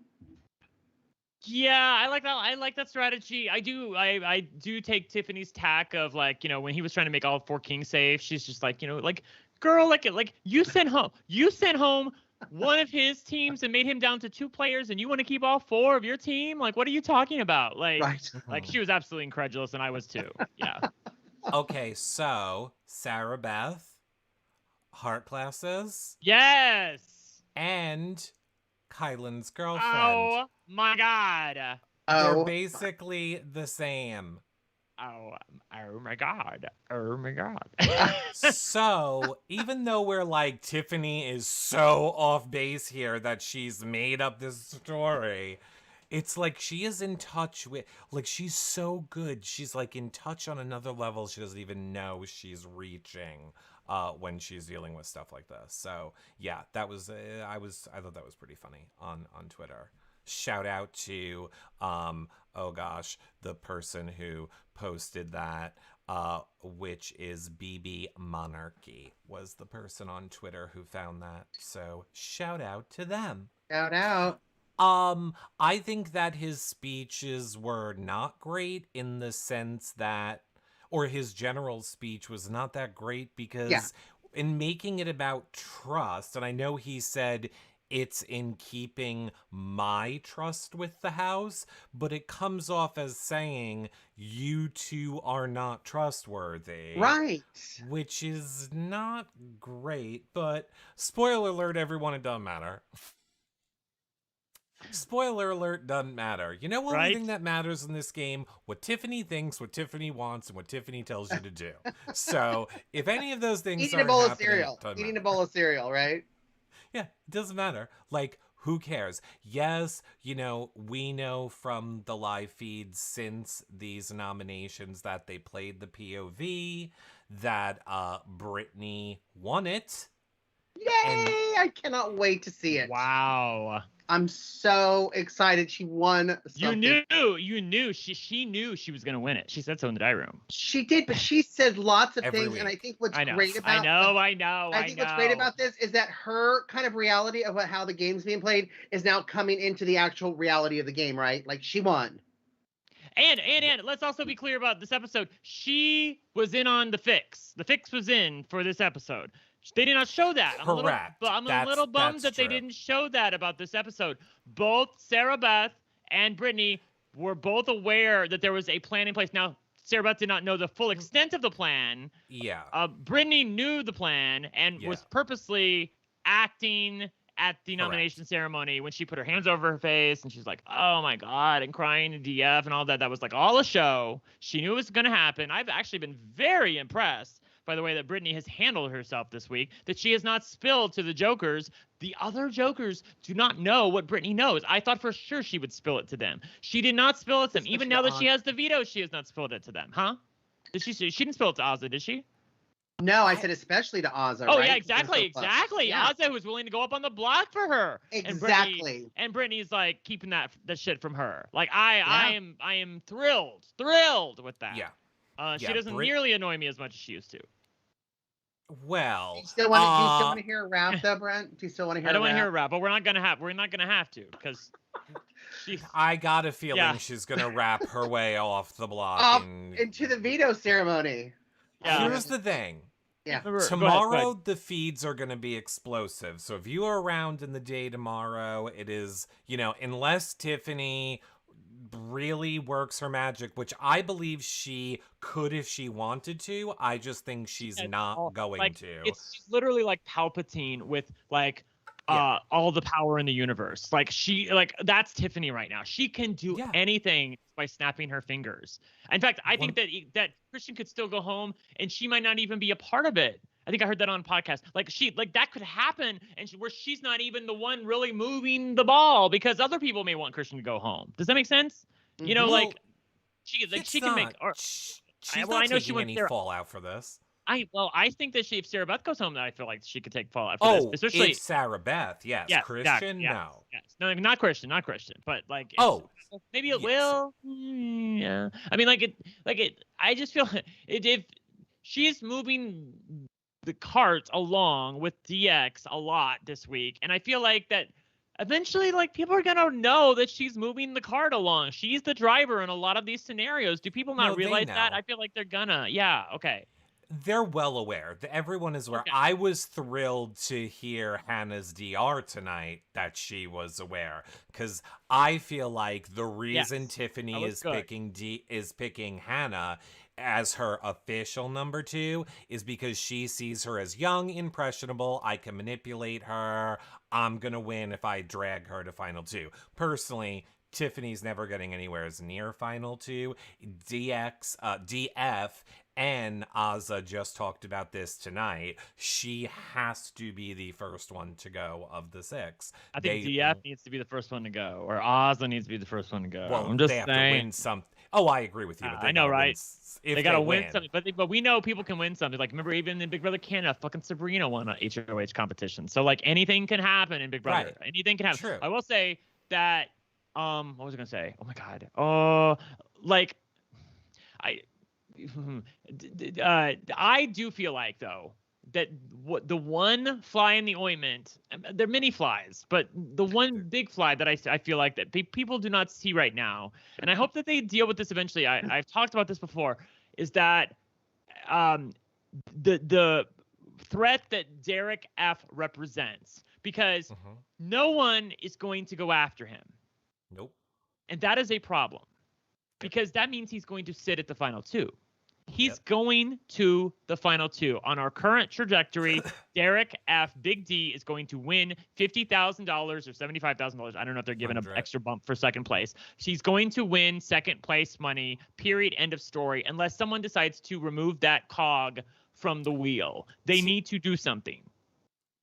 Yeah, I like that. I like that strategy. I do. I do take Tiffany's tack of, like, you know, when he was trying to make all 4 kings safe, she's just like, you know, like, girl, like you sent home one of his teams and made him down to 2 players, and you want to keep all 4 of your team? Like, what are you talking about? Like, like, she was absolutely incredulous, and I was too. Yeah. Okay, so Sarah Beth, heart glasses. Yes. And Kylan's girlfriend. Oh my God. They're basically the same. Oh my God. Oh my God. So, even though we're like, Tiffany is so off base here that she's made up this story, it's like she is in touch with, like, she's so good. She's like in touch on another level. She doesn't even know she's reaching when she's dealing with stuff like this. So yeah, that was I thought that was pretty funny on Twitter. Shout out to oh gosh, the person who posted that, which is BB Monarchy, was the person on Twitter who found that. So shout out to them. Shout out. I think that his speeches were not great in the sense that, or his general speech was not that great because in making it about trust, and I know he said it's in keeping my trust with the house, but it comes off as saying you two are not trustworthy. Right. Which is not great, but spoiler alert, everyone, it doesn't matter. Spoiler alert, doesn't matter. You know, only Right? thing that matters in this game, what Tiffany thinks, what Tiffany wants, and what Tiffany tells you to do. So if any of those things Eating a aren't bowl of happening, it cereal. doesn't Eating a matter. bowl of cereal, right? Yeah, it doesn't matter. Like, who cares? Yes, you know, we know from the live feeds since these nominations that they played the POV, that Brittany won it. And Yay! I cannot wait to see it. Wow. I'm so excited she won something. You knew she knew she was gonna win it. She said so in the diary room. She did, but she said lots of Every things, and I week. think what's I know. great I about know. I think what's great about this is that her kind of reality of how the game's being played is now coming into the actual reality of the game, right? Like she won. And let's also be clear about this episode. She was in on the fix. The fix was in for this episode. They did not show that. Correct. I'm a little bummed That's that they true. didn't show that about this episode. Both Sarah Beth and Brittany were both aware that there was a plan in place. Now, Sarah Beth did not know the full extent of the plan. Yeah. Brittany knew the plan and was purposely acting at the nomination ceremony when she put her hands over her face and she's like, oh my God, and crying to DF and all that. That was like all a show. She knew it was going to happen. I've actually been very impressed by the way that Brittany has handled herself this week, that she has not spilled to the Jokers. The other Jokers do not know what Brittany knows. I thought for sure she would spill it to them. She did not spill it to them. Even now that she has the veto, she has not spilled it to them. Huh? Did she didn't spill it to Azah, did she? No, I said especially to Azah. Oh, right? yeah, exactly. Yeah. Azah was willing to go up on the block for her. Exactly. And Brittany's like keeping that shit from her. Like I am thrilled with that. Yeah. She doesn't nearly annoy me as much as she used to. Well, do you still want to hear a rap though, Brent? Do you still want to hear? I don't want to hear a rap, but we're not gonna have to because. I got a feeling she's gonna rap her way off the block into the veto ceremony. Yeah. Here's the thing. Yeah. Tomorrow the feeds are going to be explosive. So if you are around in the day tomorrow, it is, you know, unless Tiffany really works her magic, which I believe she could if she wanted to. I just think she's not going to. It's literally like Palpatine with like all the power in the universe. Like that's Tiffany right now. She can do anything by snapping her fingers. In fact, I think that Christian could still go home and she might not even be a part of it. I think I heard that on a podcast. Like that could happen, and where she's not even the one really moving the ball because other people may want Christian to go home. Does that make sense? You know, she can make. She's not taking any fallout for this. I think that if Sarah Beth goes home, then I feel like she could take fallout for this. Especially if Sarah Beth, yes. Christian, no. Yes. No, not Christian, but like. Maybe it will. Yeah. I mean, I just feel if she's moving the cart along with DX a lot this week, and I feel like that eventually, like, people are gonna know that she's moving the cart along. She's the driver in a lot of these scenarios. Do people not realize that? I feel like they're gonna. Yeah. Okay. They're well aware. Everyone is aware. Okay. I was thrilled to hear Hannah's DR tonight that she was aware, because I feel like the reason Tiffany is picking Hannah as her official number 2 is because she sees her as young, impressionable. I can manipulate her. I'm gonna win if I drag her to final 2. Personally, Tiffany's never getting anywhere near final 2. DF and Azah just talked about this tonight. She has to be the first one to go of the 6. I think DF needs to be the first one to go, or Azah needs to be the first one to go. Well, I'm just saying. To win something. Oh, I agree with you. But I know, right? They gotta win something, but we know people can win something. Like, remember, even in Big Brother Canada, fucking Sabrina won an HOH competition. So like anything can happen in Big Brother. Right. Anything can happen. True. I will say that. What was I gonna say? Oh my God. I do feel like though that the one fly in the ointment, they're many flies, but the one big fly that I feel like that people do not see right now, and I hope that they deal with this eventually. I've talked about this before, is that the threat that Derek F represents, because no one is going to go after him. Nope. And that is a problem, because that means he's going to sit at the final 2. He's going to the final two. On our current trajectory, Derek F. Big D is going to win $50,000 or $75,000. I don't know if they're giving an extra bump for second place. She's going to win second place money, period, end of story, unless someone decides to remove that cog from the wheel. They need to do something.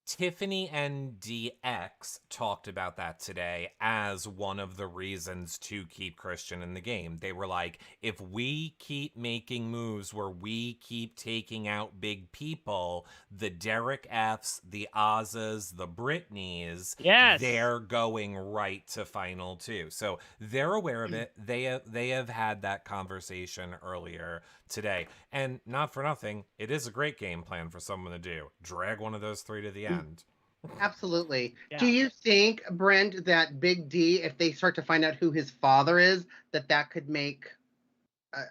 Tiffany and DX talked about that today as one of the reasons to keep Christian in the game. They were like, if we keep making moves where we keep taking out big people, the Derek F's, the Azahs, the Britneys, they're going right to final two. So they're aware of it. They have had that conversation earlier today. And not for nothing, it is a great game plan for someone to do. Drag one of those three to the end. Absolutely. Yeah. Do you think, Brent, that Big D, if they start to find out who his father is, that could make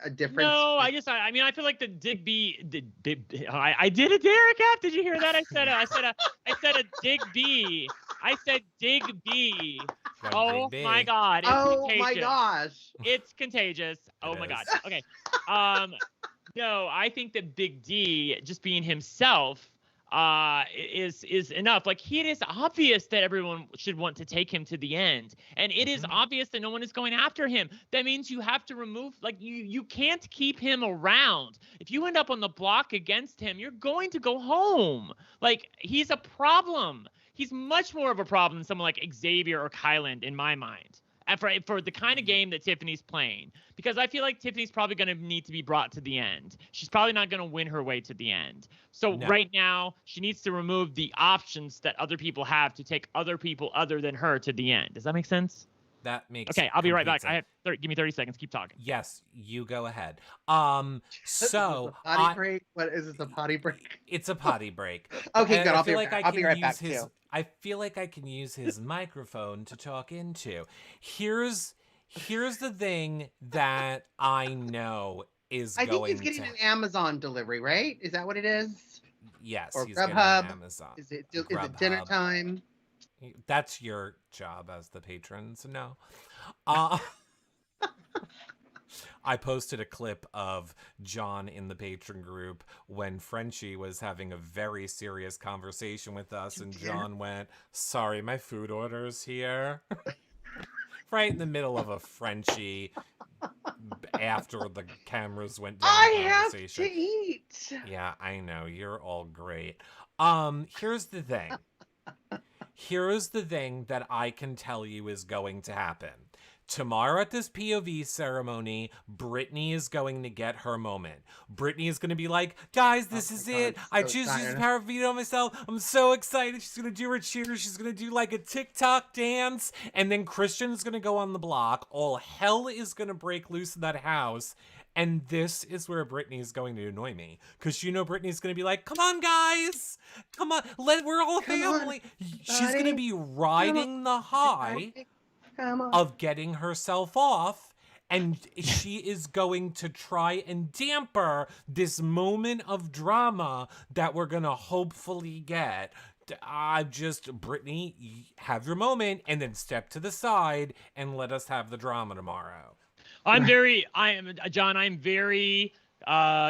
a difference? No, I mean, I feel like the Dig B, I did a Derek F. Did you hear that? I said a Dig B. I said Dig B. Oh my God. It's my gosh. It's contagious. Oh my God. Okay. No, I think that Big D just being himself is enough. Like, it is obvious that everyone should want to take him to the end, and it is obvious that no one is going after him. That means you have to remove, like, you can't keep him around. If you end up on the block against him, you're going to go home. Like, he's a problem. He's much more of a problem than someone like Xavier or Kyland in my mind. And for the kind of game that Tiffany's playing, because I feel like Tiffany's probably going to need to be brought to the end. She's probably not going to win her way to the end. So right now, she needs to remove the options that other people have to take other people other than her to the end. Does that make sense? That makes Okay, I'll be right back. Give me 30 seconds. Keep talking. Yes, you go ahead. So potty break? What is it? The potty break? It's a potty break. Okay, good. I'll be right back too. I feel like I can use his microphone to talk into. Here's the thing that I know is I think he's getting an Amazon delivery, right? Is that what it is? Yes, or he's getting an Amazon. Is it dinner time? That's your job as the patron, so no. I posted a clip of John in the patron group when Frenchie was having a very serious conversation with us, and John went, "Sorry, my food order's here." Right in the middle of a Frenchie after the cameras went down. I have to eat. Yeah, I know. You're all great. Here's the thing. Here's the thing that I can tell you is going to happen. Tomorrow at this POV ceremony, Brittany is going to get her moment. Brittany is going to be like, guys, this is it. I choose to use the power of veto on myself. I'm so excited. She's going to do her cheers. She's going to do like a TikTok dance. And then Christian's going to go on the block. All hell is going to break loose in that house. And this is where Brittany is going to annoy me. Because Brittany's going to be like, come on, guys. Come on. We're all family. She's going to be riding the high of getting herself off, and she is going to try and damper this moment of drama that we're gonna hopefully get. Brittany, have your moment, and then step to the side and let us have the drama tomorrow. I'm very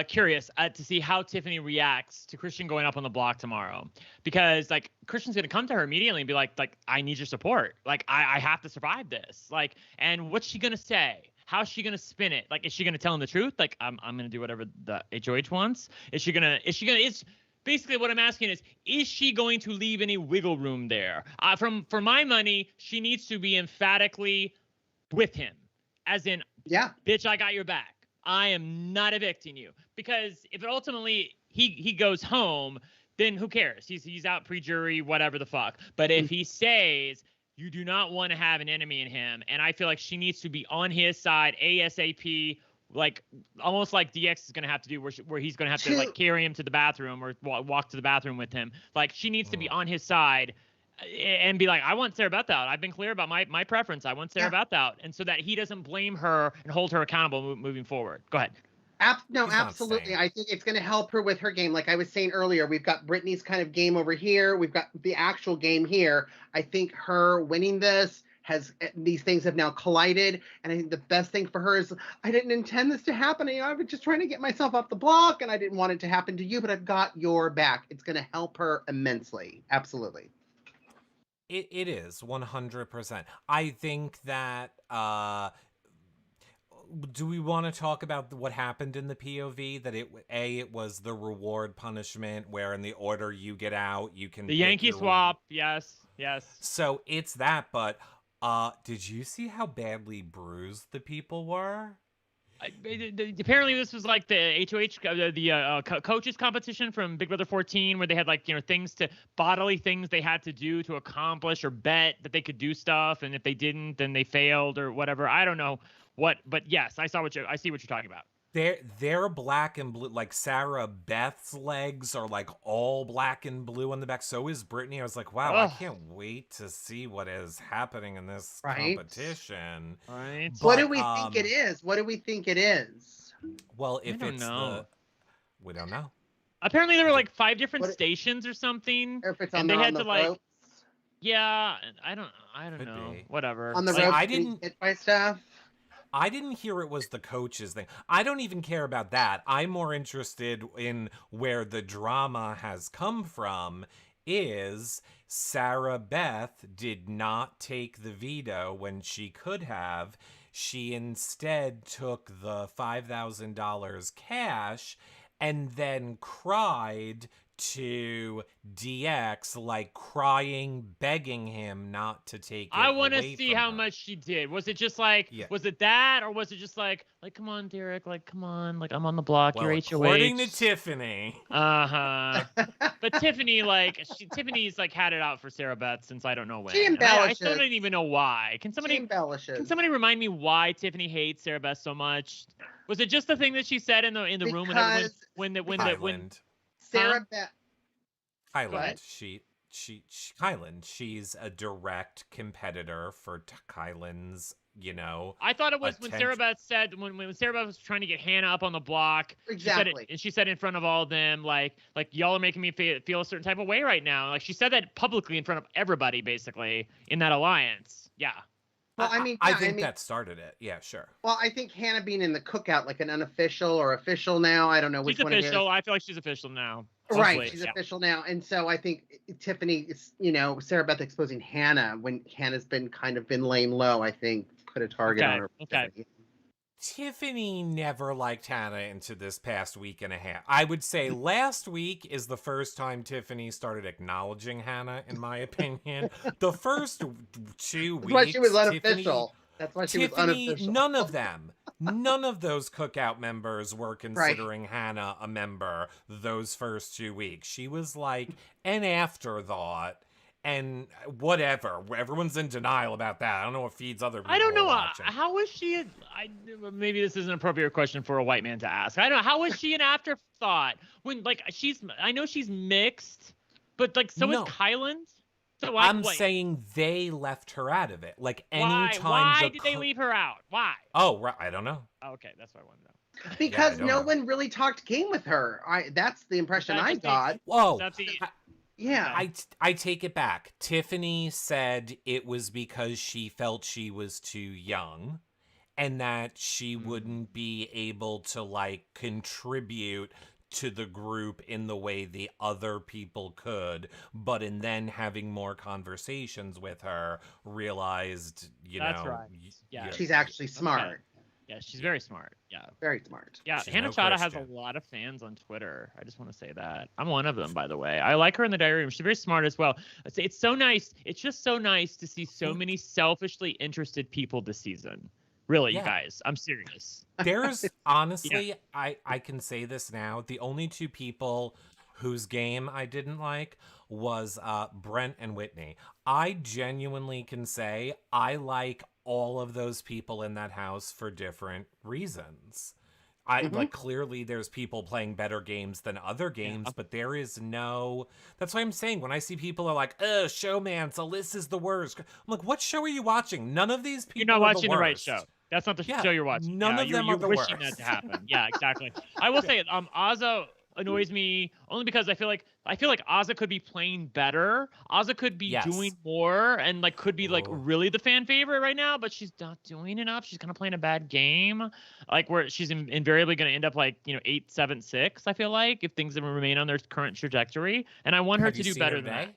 curious to see how Tiffany reacts to Christian going up on the block tomorrow, because like Christian's gonna come to her immediately and be like I need your support, like I have to survive this, like, and what's she gonna say? How's she gonna spin it? Like, is she gonna tell him the truth? Like, I'm gonna do whatever the HOH wants. Is basically what I'm asking is she going to leave any wiggle room there? For my money, she needs to be emphatically with him, as in, yeah, bitch, I got your back. I am not evicting you. Because if it ultimately he goes home, then who cares? He's out pre-jury, whatever the fuck. But if he stays, you do not want to have an enemy in him. And I feel like she needs to be on his side ASAP, like almost like DX is going to have to do, where he's going to have to like carry him to the bathroom or walk to the bathroom with him. Like, she needs to be on his side and be like, I want Sarah Beth out. I've been clear about my preference. I want Sarah Beth out. And so that he doesn't blame her and hold her accountable moving forward. Go ahead. No, absolutely. I think it's going to help her with her game. Like I was saying earlier, we've got Brittany's kind of game over here. We've got the actual game here. I think her winning this these things have now collided. And I think the best thing for her is, I didn't intend this to happen. You know, I was just trying to get myself off the block, and I didn't want it to happen to you, but I've got your back. It's going to help her immensely. Absolutely. It is 100%. I think that do we want to talk about what happened in the POV? That it was the reward punishment, where in the order you get out, you can The Yankee swap. Yes. So it's that, but did you see how badly bruised the people were? Apparently this was like the HOH, coaches competition from Big Brother 14, where they had like, you know, bodily things they had to do to accomplish or bet that they could do stuff, and if they didn't, then they failed or whatever. I don't know what, but yes, I see what you're talking about. They're black and blue. Like Sarah Beth's legs are like all black and blue on the back. So is Brittany. I was like, wow, I can't wait to see what is happening in this competition. Right. But, what do we think it is? What do we think it is? Well, if we don't know. Apparently there were like 5 different stations or something. Or if it's on the ropes. Yeah, I don't know. Whatever. On the ropes, I didn't hit by stuff. I didn't hear it was the coaches thing. I don't even care about that. I'm more interested in where the drama has come from. Is Sarah Beth did not take the veto when she could have. She instead took the $5,000 cash and then cried to DX, like crying, begging him not to take it. I want to see how much she did. Was it just like, was it that, or was it just like, come on, Derek, like, come on, like, I'm on the block, well, you're HOH. According to Tiffany. But Tiffany's like had it out for Sarah Beth since I don't know when. She embellishes. I still don't even know why. Can somebody remind me why Tiffany hates Sarah Beth so much? Was it just the thing that she said in the room when Sarah Beth. Kyland. Kyland. She's a direct competitor for Kyland's, you know. I thought it was when Sarah Beth said, when Sarah Beth was trying to get Hannah up on the block. Exactly. She said in front of all of them, like y'all are making me feel a certain type of way right now. Like she said that publicly in front of everybody, basically, in that alliance. Yeah. Well, I mean, I think that started it. Yeah, sure. Well, I think Hannah being in the cookout, like an unofficial or official now, I don't know which one it is. She's official. I feel like she's official now. Right, she's official now. And so I think Tiffany is, you know, Sarah Beth exposing Hannah when Hannah's been laying low, I think, put a target on her. Okay. Tiffany never liked Hannah into this past week and a half. I would say last week is the first time Tiffany started acknowledging Hannah, in my opinion. The first 2 weeks. That's why she was unofficial. That's why she was unofficial. None of those cookout members were considering Hannah a member those first 2 weeks. She was like an afterthought. And whatever, everyone's in denial about that. I don't know what feeds other people. I don't know. How was she? Maybe this is an appropriate question for a white man to ask. I don't know. How was she an afterthought when, like, I know she's mixed, but like, so is Kyland. So I'm saying they left her out of it. Like anytime. Why did they leave her out? Why? Oh, right. I don't know. Oh, okay, that's what I want to know. Because no one really talked game with her. That's the impression I got. Whoa. Yeah. I take it back. Tiffany said it was because she felt she was too young and that she wouldn't be able to like contribute to the group in the way the other people could, but in then having more conversations with her, realized, That's right. Yeah. She's actually smart. Okay. Yeah, she's very smart. Yeah. Very smart. Yeah, She's Hannah no Chada has Christian. a lot of fans on Twitter. I just want to say that. I'm one of them, by the way. I like her in the diary room. She's very smart as well. It's so nice. It's just so nice to see so many selfishly interested people this season. Really, you guys. I'm serious. There's honestly, I can say this now. The only 2 people whose game I didn't like was Brent and Whitney. I genuinely can say I like all of those people in that house for different reasons. Like clearly there's people playing better games than other games, but there is no. That's why I'm saying when I see people are like, Showmances, Alyssa's the worst. I'm like, what show are you watching? None of these people. You're not watching the right show. That's not the show you're watching. None of them are the worst. You're wishing that to happen. Yeah, exactly. I will say, Azah annoys me only because I feel like Azah could be playing better. Azah could be Yes. doing more and like could be like Oh. really the fan favorite right now, but she's not doing enough. She's kind of playing a bad game, like where she's invariably going to end up like 8-7-6. I feel like if things remain on their current trajectory, and I want her Have to you do seen better her than today? that.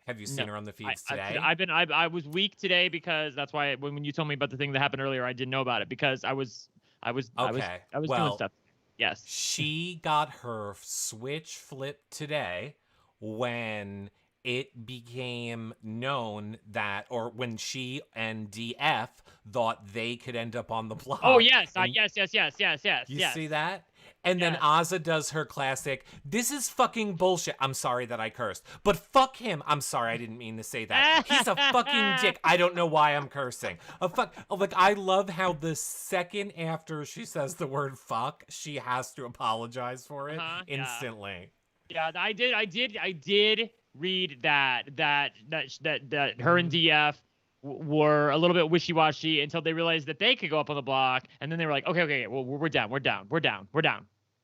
Have you No. seen her on the feeds today? I was weak today because that's why when you told me about the thing that happened earlier, I didn't know about it because I was Okay. doing stuff. Yes. She got her switch flipped today when it became known that, or when she and DF thought they could end up on the block. Oh yes, And yes. you Yes. see that? And then Yes. Azah does her classic, this is fucking bullshit. I'm sorry that I cursed. But fuck him. I'm sorry, I didn't mean to say that. He's a fucking dick. I don't know why I'm cursing. Like, I love how the second after she says the word fuck, she has to apologize for it instantly. Yeah, I did read that her and DF were a little bit wishy-washy until they realized that they could go up on the block, and then they were like, okay, well, we're down.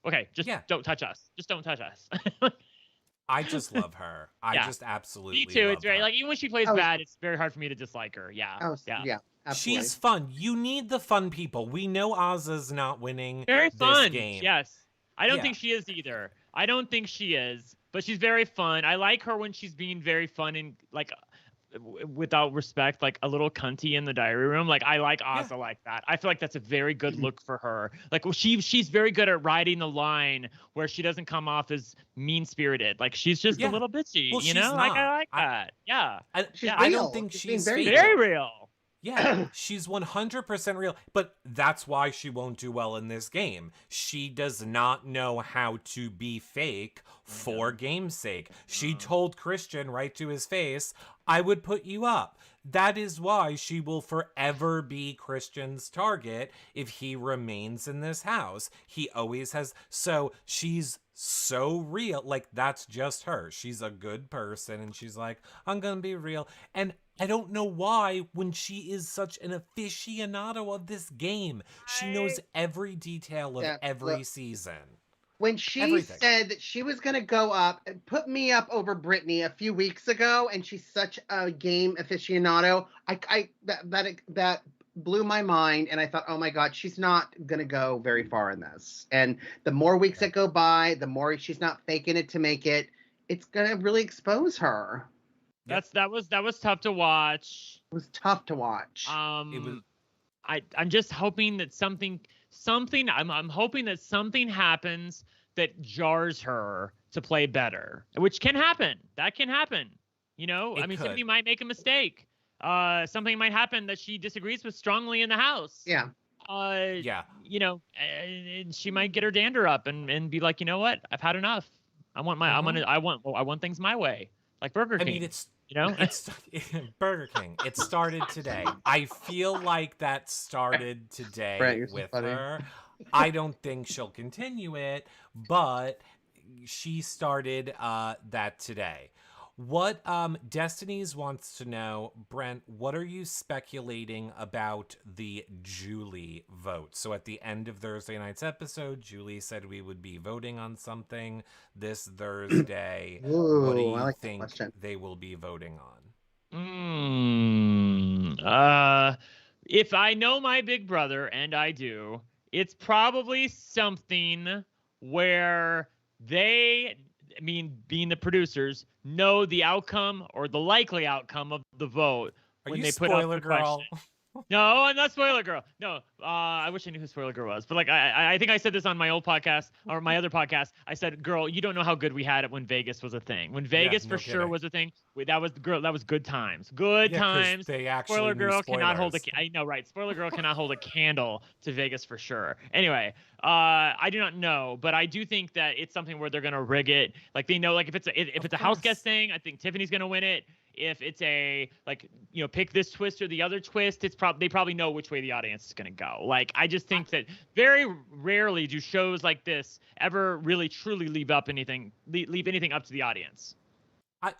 Okay, just don't touch us. Just don't touch us. I just love her. I just absolutely Me too. love It's very her. like even when she plays bad, it's very hard for me to dislike her. Yeah. Yeah. Absolutely. She's fun. You need the fun people. We know Azah's not winning Very fun. this game. Yes. I don't think she is either. I don't think she is, but she's very fun. I like her when she's being very fun and like without respect, like a little cunty in the diary room. Like I like Azah like that. I feel like that's a very good look for her. Like she's very good at riding the line where she doesn't come off as mean spirited. Like she's just a little bitchy, well, you know? Like I like that. Yeah. I don't think she's very real. Yeah, she's 100% real, but that's why she won't do well in this game. She does not know how to be fake for game's sake. She told Christian right to his face, I would put you up. That is why she will forever be Christian's target if he remains in this house. He always has. So she's so real. Like, that's just her. She's a good person, and she's like, I'm gonna be real. And I don't know why, when she is such an aficionado of this game, she knows every detail of every season. When she said that she was going to go up and put me up over Brittany a few weeks ago, and she's such a game aficionado, that blew my mind, and I thought, oh my God, she's not going to go very far in this. And the more weeks that go by, the more she's not faking it to make it, it's going to really expose her. That was tough to watch. It was tough to watch. I'm just hoping that something I'm hoping that something happens that jars her to play better, which can happen. That can happen. You know, Tiffany might make a mistake. Something might happen that she disagrees with strongly in the house. Yeah. You know, and she might get her dander up and be like, you know what? I've had enough. I want things my way, like Burger King. I mean, it's Burger King. It started today. I feel like that started today Brent, with so her. I don't think she'll continue it, but she started that today. What Destinies wants to know, Brent, what are you speculating about the Julie vote? So at the end of Thursday night's episode, Julie said we would be voting on something this Thursday. Ooh, what do you like think they will be voting on? If I know my big brother, and I do, it's probably something where they, being the producers, know the outcome or the likely outcome of the vote when they put up the question. No, I'm not Spoiler Girl. No, I wish I knew who Spoiler Girl was. But like, I think I said this on my old podcast or my other podcast. I said, "Girl, you don't know how good we had it when Vegas was a thing. When Vegas sure was a thing, that was good times. Good times. They actually Spoiler Girl spoilers. cannot hold I know, right? Spoiler Girl cannot hold a candle to Vegas for sure. Anyway, I do not know, but I do think that it's something where they're gonna rig it. Like they know, like if it's a house guest thing, I think Tiffany's gonna win it. If it's a pick this twist or the other twist, they probably know which way the audience is gonna go. Like I just think that very rarely do shows like this ever really truly leave anything up to the audience. And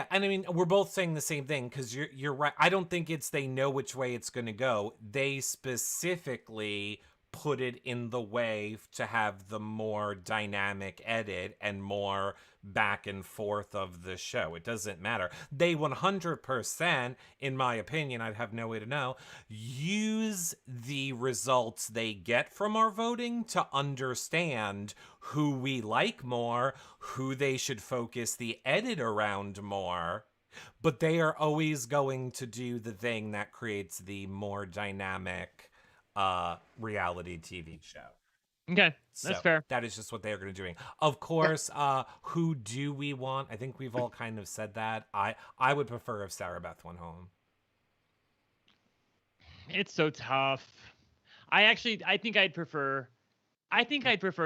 I mean we're both saying the same thing because you're right. I don't think it's they know which way it's gonna go. They specifically put it in the way to have the more dynamic edit and more back and forth of the show. It doesn't matter. They 100%, in my opinion, I'd have no way to know, use the results they get from our voting to understand who we like more, who they should focus the edit around more. But they are always going to do the thing that creates the more dynamic reality TV show. Okay, that's fair. That is just what they are going to be doing. Of course, who do we want? I think we've all kind of said that. I would prefer if Sarah Beth went home. It's so tough. I think I'd prefer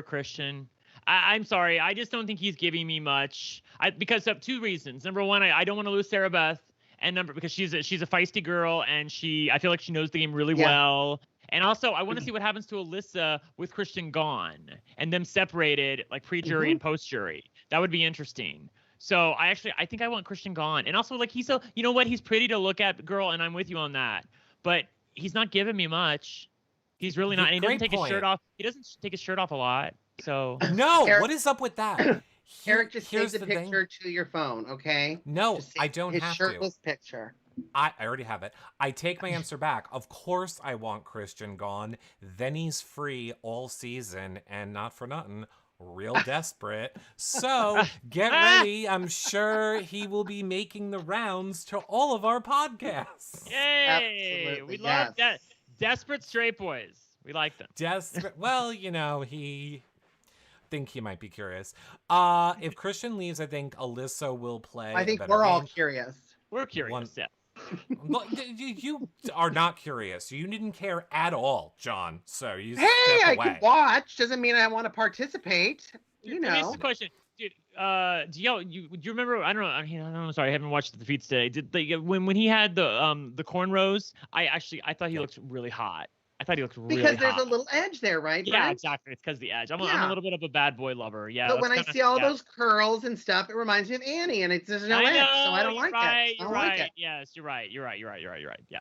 Christian. I'm sorry. I just don't think he's giving me much. Because of two reasons. Number one, I don't want to lose Sarah Beth, and because she's a feisty girl, and I feel like she knows the game really well. And also, I want to see what happens to Alyssa with Christian gone and them separated, like pre-jury and post-jury. That would be interesting. So I think I want Christian gone. And also, like, he's you know what? He's pretty to look at, girl, and I'm with you on that. But he's not giving me much. He's really not. And he doesn't take his shirt off. He doesn't take his shirt off a lot. So no, Eric, what is up with that? Eric, just take the picture to your phone, okay? No, I don't have to. His shirtless picture. I already have it. I take my answer back. Of course I want Christian gone. Then he's free all season, and not for nothing, real desperate. So get ready. I'm sure he will be making the rounds to all of our podcasts. Yay! Absolutely, We love that. Desperate straight boys. We like them. Desperate. Well, you know, I think he might be curious. If Christian leaves, I think Alyssa will play. I think we're all curious. We're curious, yeah. You are not curious. You didn't care at all, John. So you Hey, step I away. can watch. Doesn't mean I want to participate. Let me ask the question. Dude, do you remember? I don't know. Sorry, I haven't watched the feeds today. When he had the cornrows? I thought he looked really hot. I thought he looked really hot. Because there's a little edge there, right? Yeah, Brent? Exactly. It's because the edge. I'm a little bit of a bad boy lover. Yeah. But when I see all those curls and stuff, it reminds me of Annie, and there's no edge, so I don't like it. You're right. Yes, you're right. You're right. Yeah.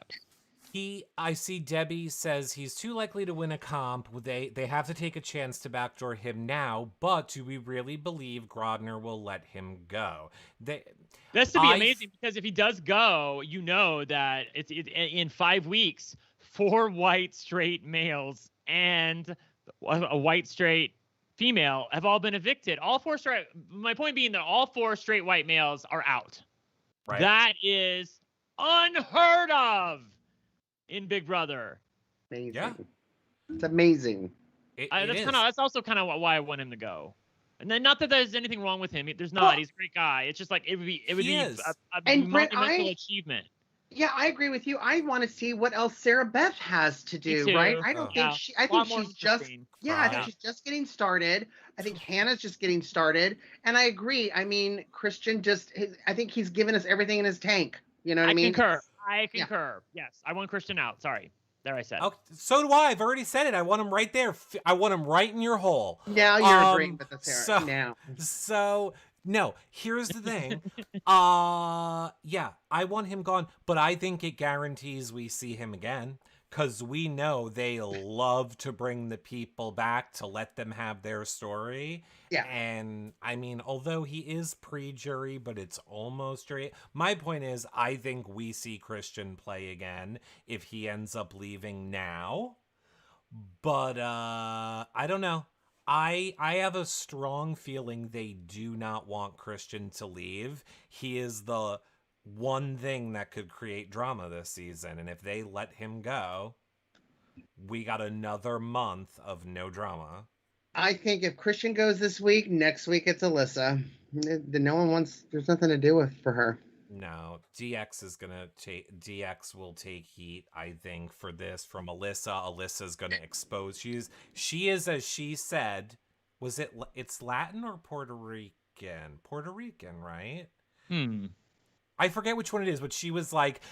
I see Debbie says he's too likely to win a comp. They have to take a chance to backdoor him now, but do we really believe Grodner will let him go? That's to be amazing, because if he does go, you know that it's in 5 weeks, 4 white straight males and a white straight female have all been evicted. All 4 straight. My point being that all 4 straight white males are out. Right. That is unheard of in Big Brother. Amazing. Yeah. It's amazing. That's also kind of why I want him to go. And then, not that there's anything wrong with him. There's not. Well, he's a great guy. It's just like it would be a monumental achievement. Yeah, I agree with you. I want to see what else Sarah Beth has to do, right? I don't think I think she's just I think she's just getting started. I think Hannah's just getting started. And I agree. I mean, Christian I think he's given us everything in his tank. You know what I mean? I concur. Yeah. Yes. I want Christian out. Sorry. There I said. Oh, so do I. I've already said it. I want him right there. I want him right in your hole. Now you're agreeing with us, Sarah. So no, here's the thing. Yeah, I want him gone, but I think it guarantees we see him again, because we know they love to bring the people back to let them have their story. Yeah. And I mean, although he is pre-jury, but it's almost jury. My point is, I think we see Christian play again if he ends up leaving now. But I don't know. I have a strong feeling they do not want Christian to leave. He is the one thing that could create drama this season. And if they let him go, we got another month of no drama. I think if Christian goes this week, next week it's Alyssa. There's nothing to do for her. No, DX will take heat, I think, for this from Alyssa. Alyssa's gonna expose. She is, as she said, it's Latin or Puerto Rican? Puerto Rican, right? I forget which one it is, but she was like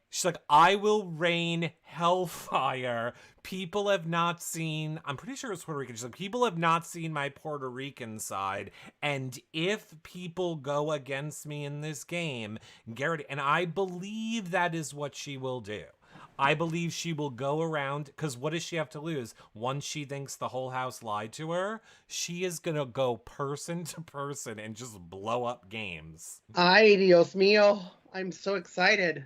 she's like, I will rain hellfire. People have not seen, I'm pretty sure it's Puerto Rican. She's like, people have not seen my Puerto Rican side. And if people go against me in this game, Garrett, and I believe that is what she will do. I believe she will go around, because what does she have to lose? Once she thinks the whole house lied to her, she is going to go person to person and just blow up games. Ay, Dios mío. I'm so excited.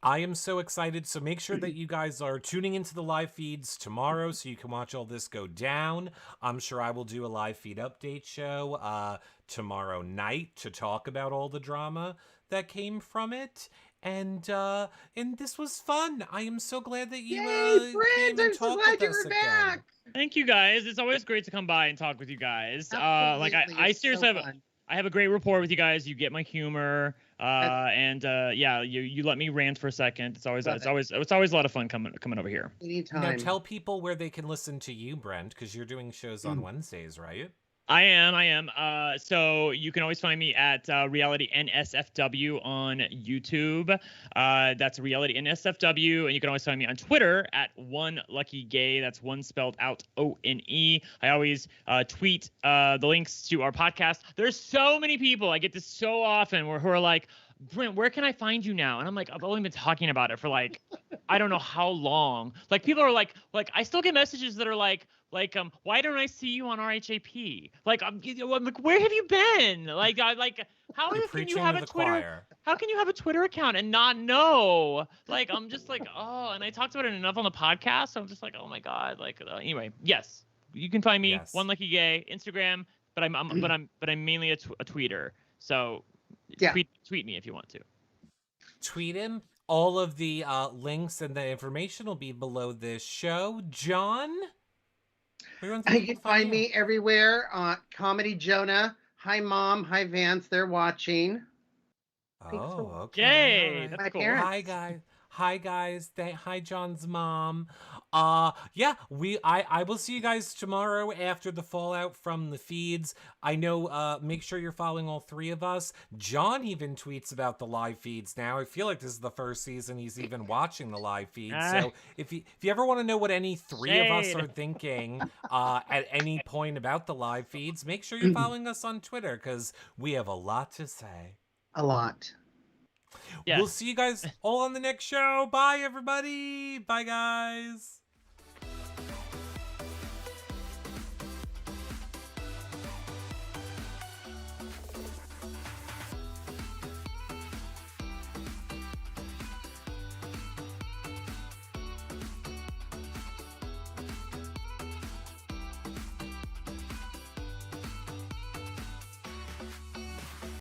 I am so excited. So make sure that you guys are tuning into the live feeds tomorrow so you can watch all this go down. I'm sure I will do a live feed update show tomorrow night to talk about all the drama that came from it. And this was fun. I am so glad that you Yay, came Brent! and I'm so talked glad with you us were again. back. Thank you guys. It's always great to come by and talk with you guys. Absolutely, I it's seriously so have fun. I have a great rapport with you guys. You get my humor. And yeah, you let me rant for a second. It's always Love it's always a lot of fun coming over here. Anytime. Now tell people where they can listen to you, Brent, because you're doing shows on Wednesdays, right? I am. So you can always find me at Reality NSFW on YouTube. That's Reality NSFW, and you can always find me on Twitter at One Lucky Gay. That's one spelled out ONE. I always tweet the links to our podcast. There's so many people. I get this so often who are like, Brent, where can I find you now? And I'm like, I've only been talking about it for like, I don't know how long. Like people are like I still get messages that are like, why don't I see you on RHAP? Like, I'm like, where have you been? Like, how You're can you preaching have to a the Twitter? choir. How can you have a Twitter account and not know? Like, I'm just like, oh, and I talked about it enough on the podcast. So I'm just like, oh my god. Like, anyway, yes, you can find me Yes. One Lucky Gay Instagram, but I'm mainly a tweeter. So, Yeah. tweet me if you want to. Tweet him. All of the links and the information will be below this show. John? You can find me everywhere. Comedy Jonah. Hi, Mom. Hi, Vance. They're watching. Thanks for watching. Okay. Yay, All that's My cool. parents. Hi guys. Hi guys. Hi John's mom. Yeah, I will see you guys tomorrow after the fallout from the feeds. I know make sure you're following all three of us. John even tweets about the live feeds now. I feel like this is the first season he's even watching the live feeds. So if you ever want to know what any three of us are thinking at any point about the live feeds, make sure you're following us on Twitter because we have a lot to say. A lot. Yes. We'll see you guys all on the next show. Bye, everybody. Bye, guys.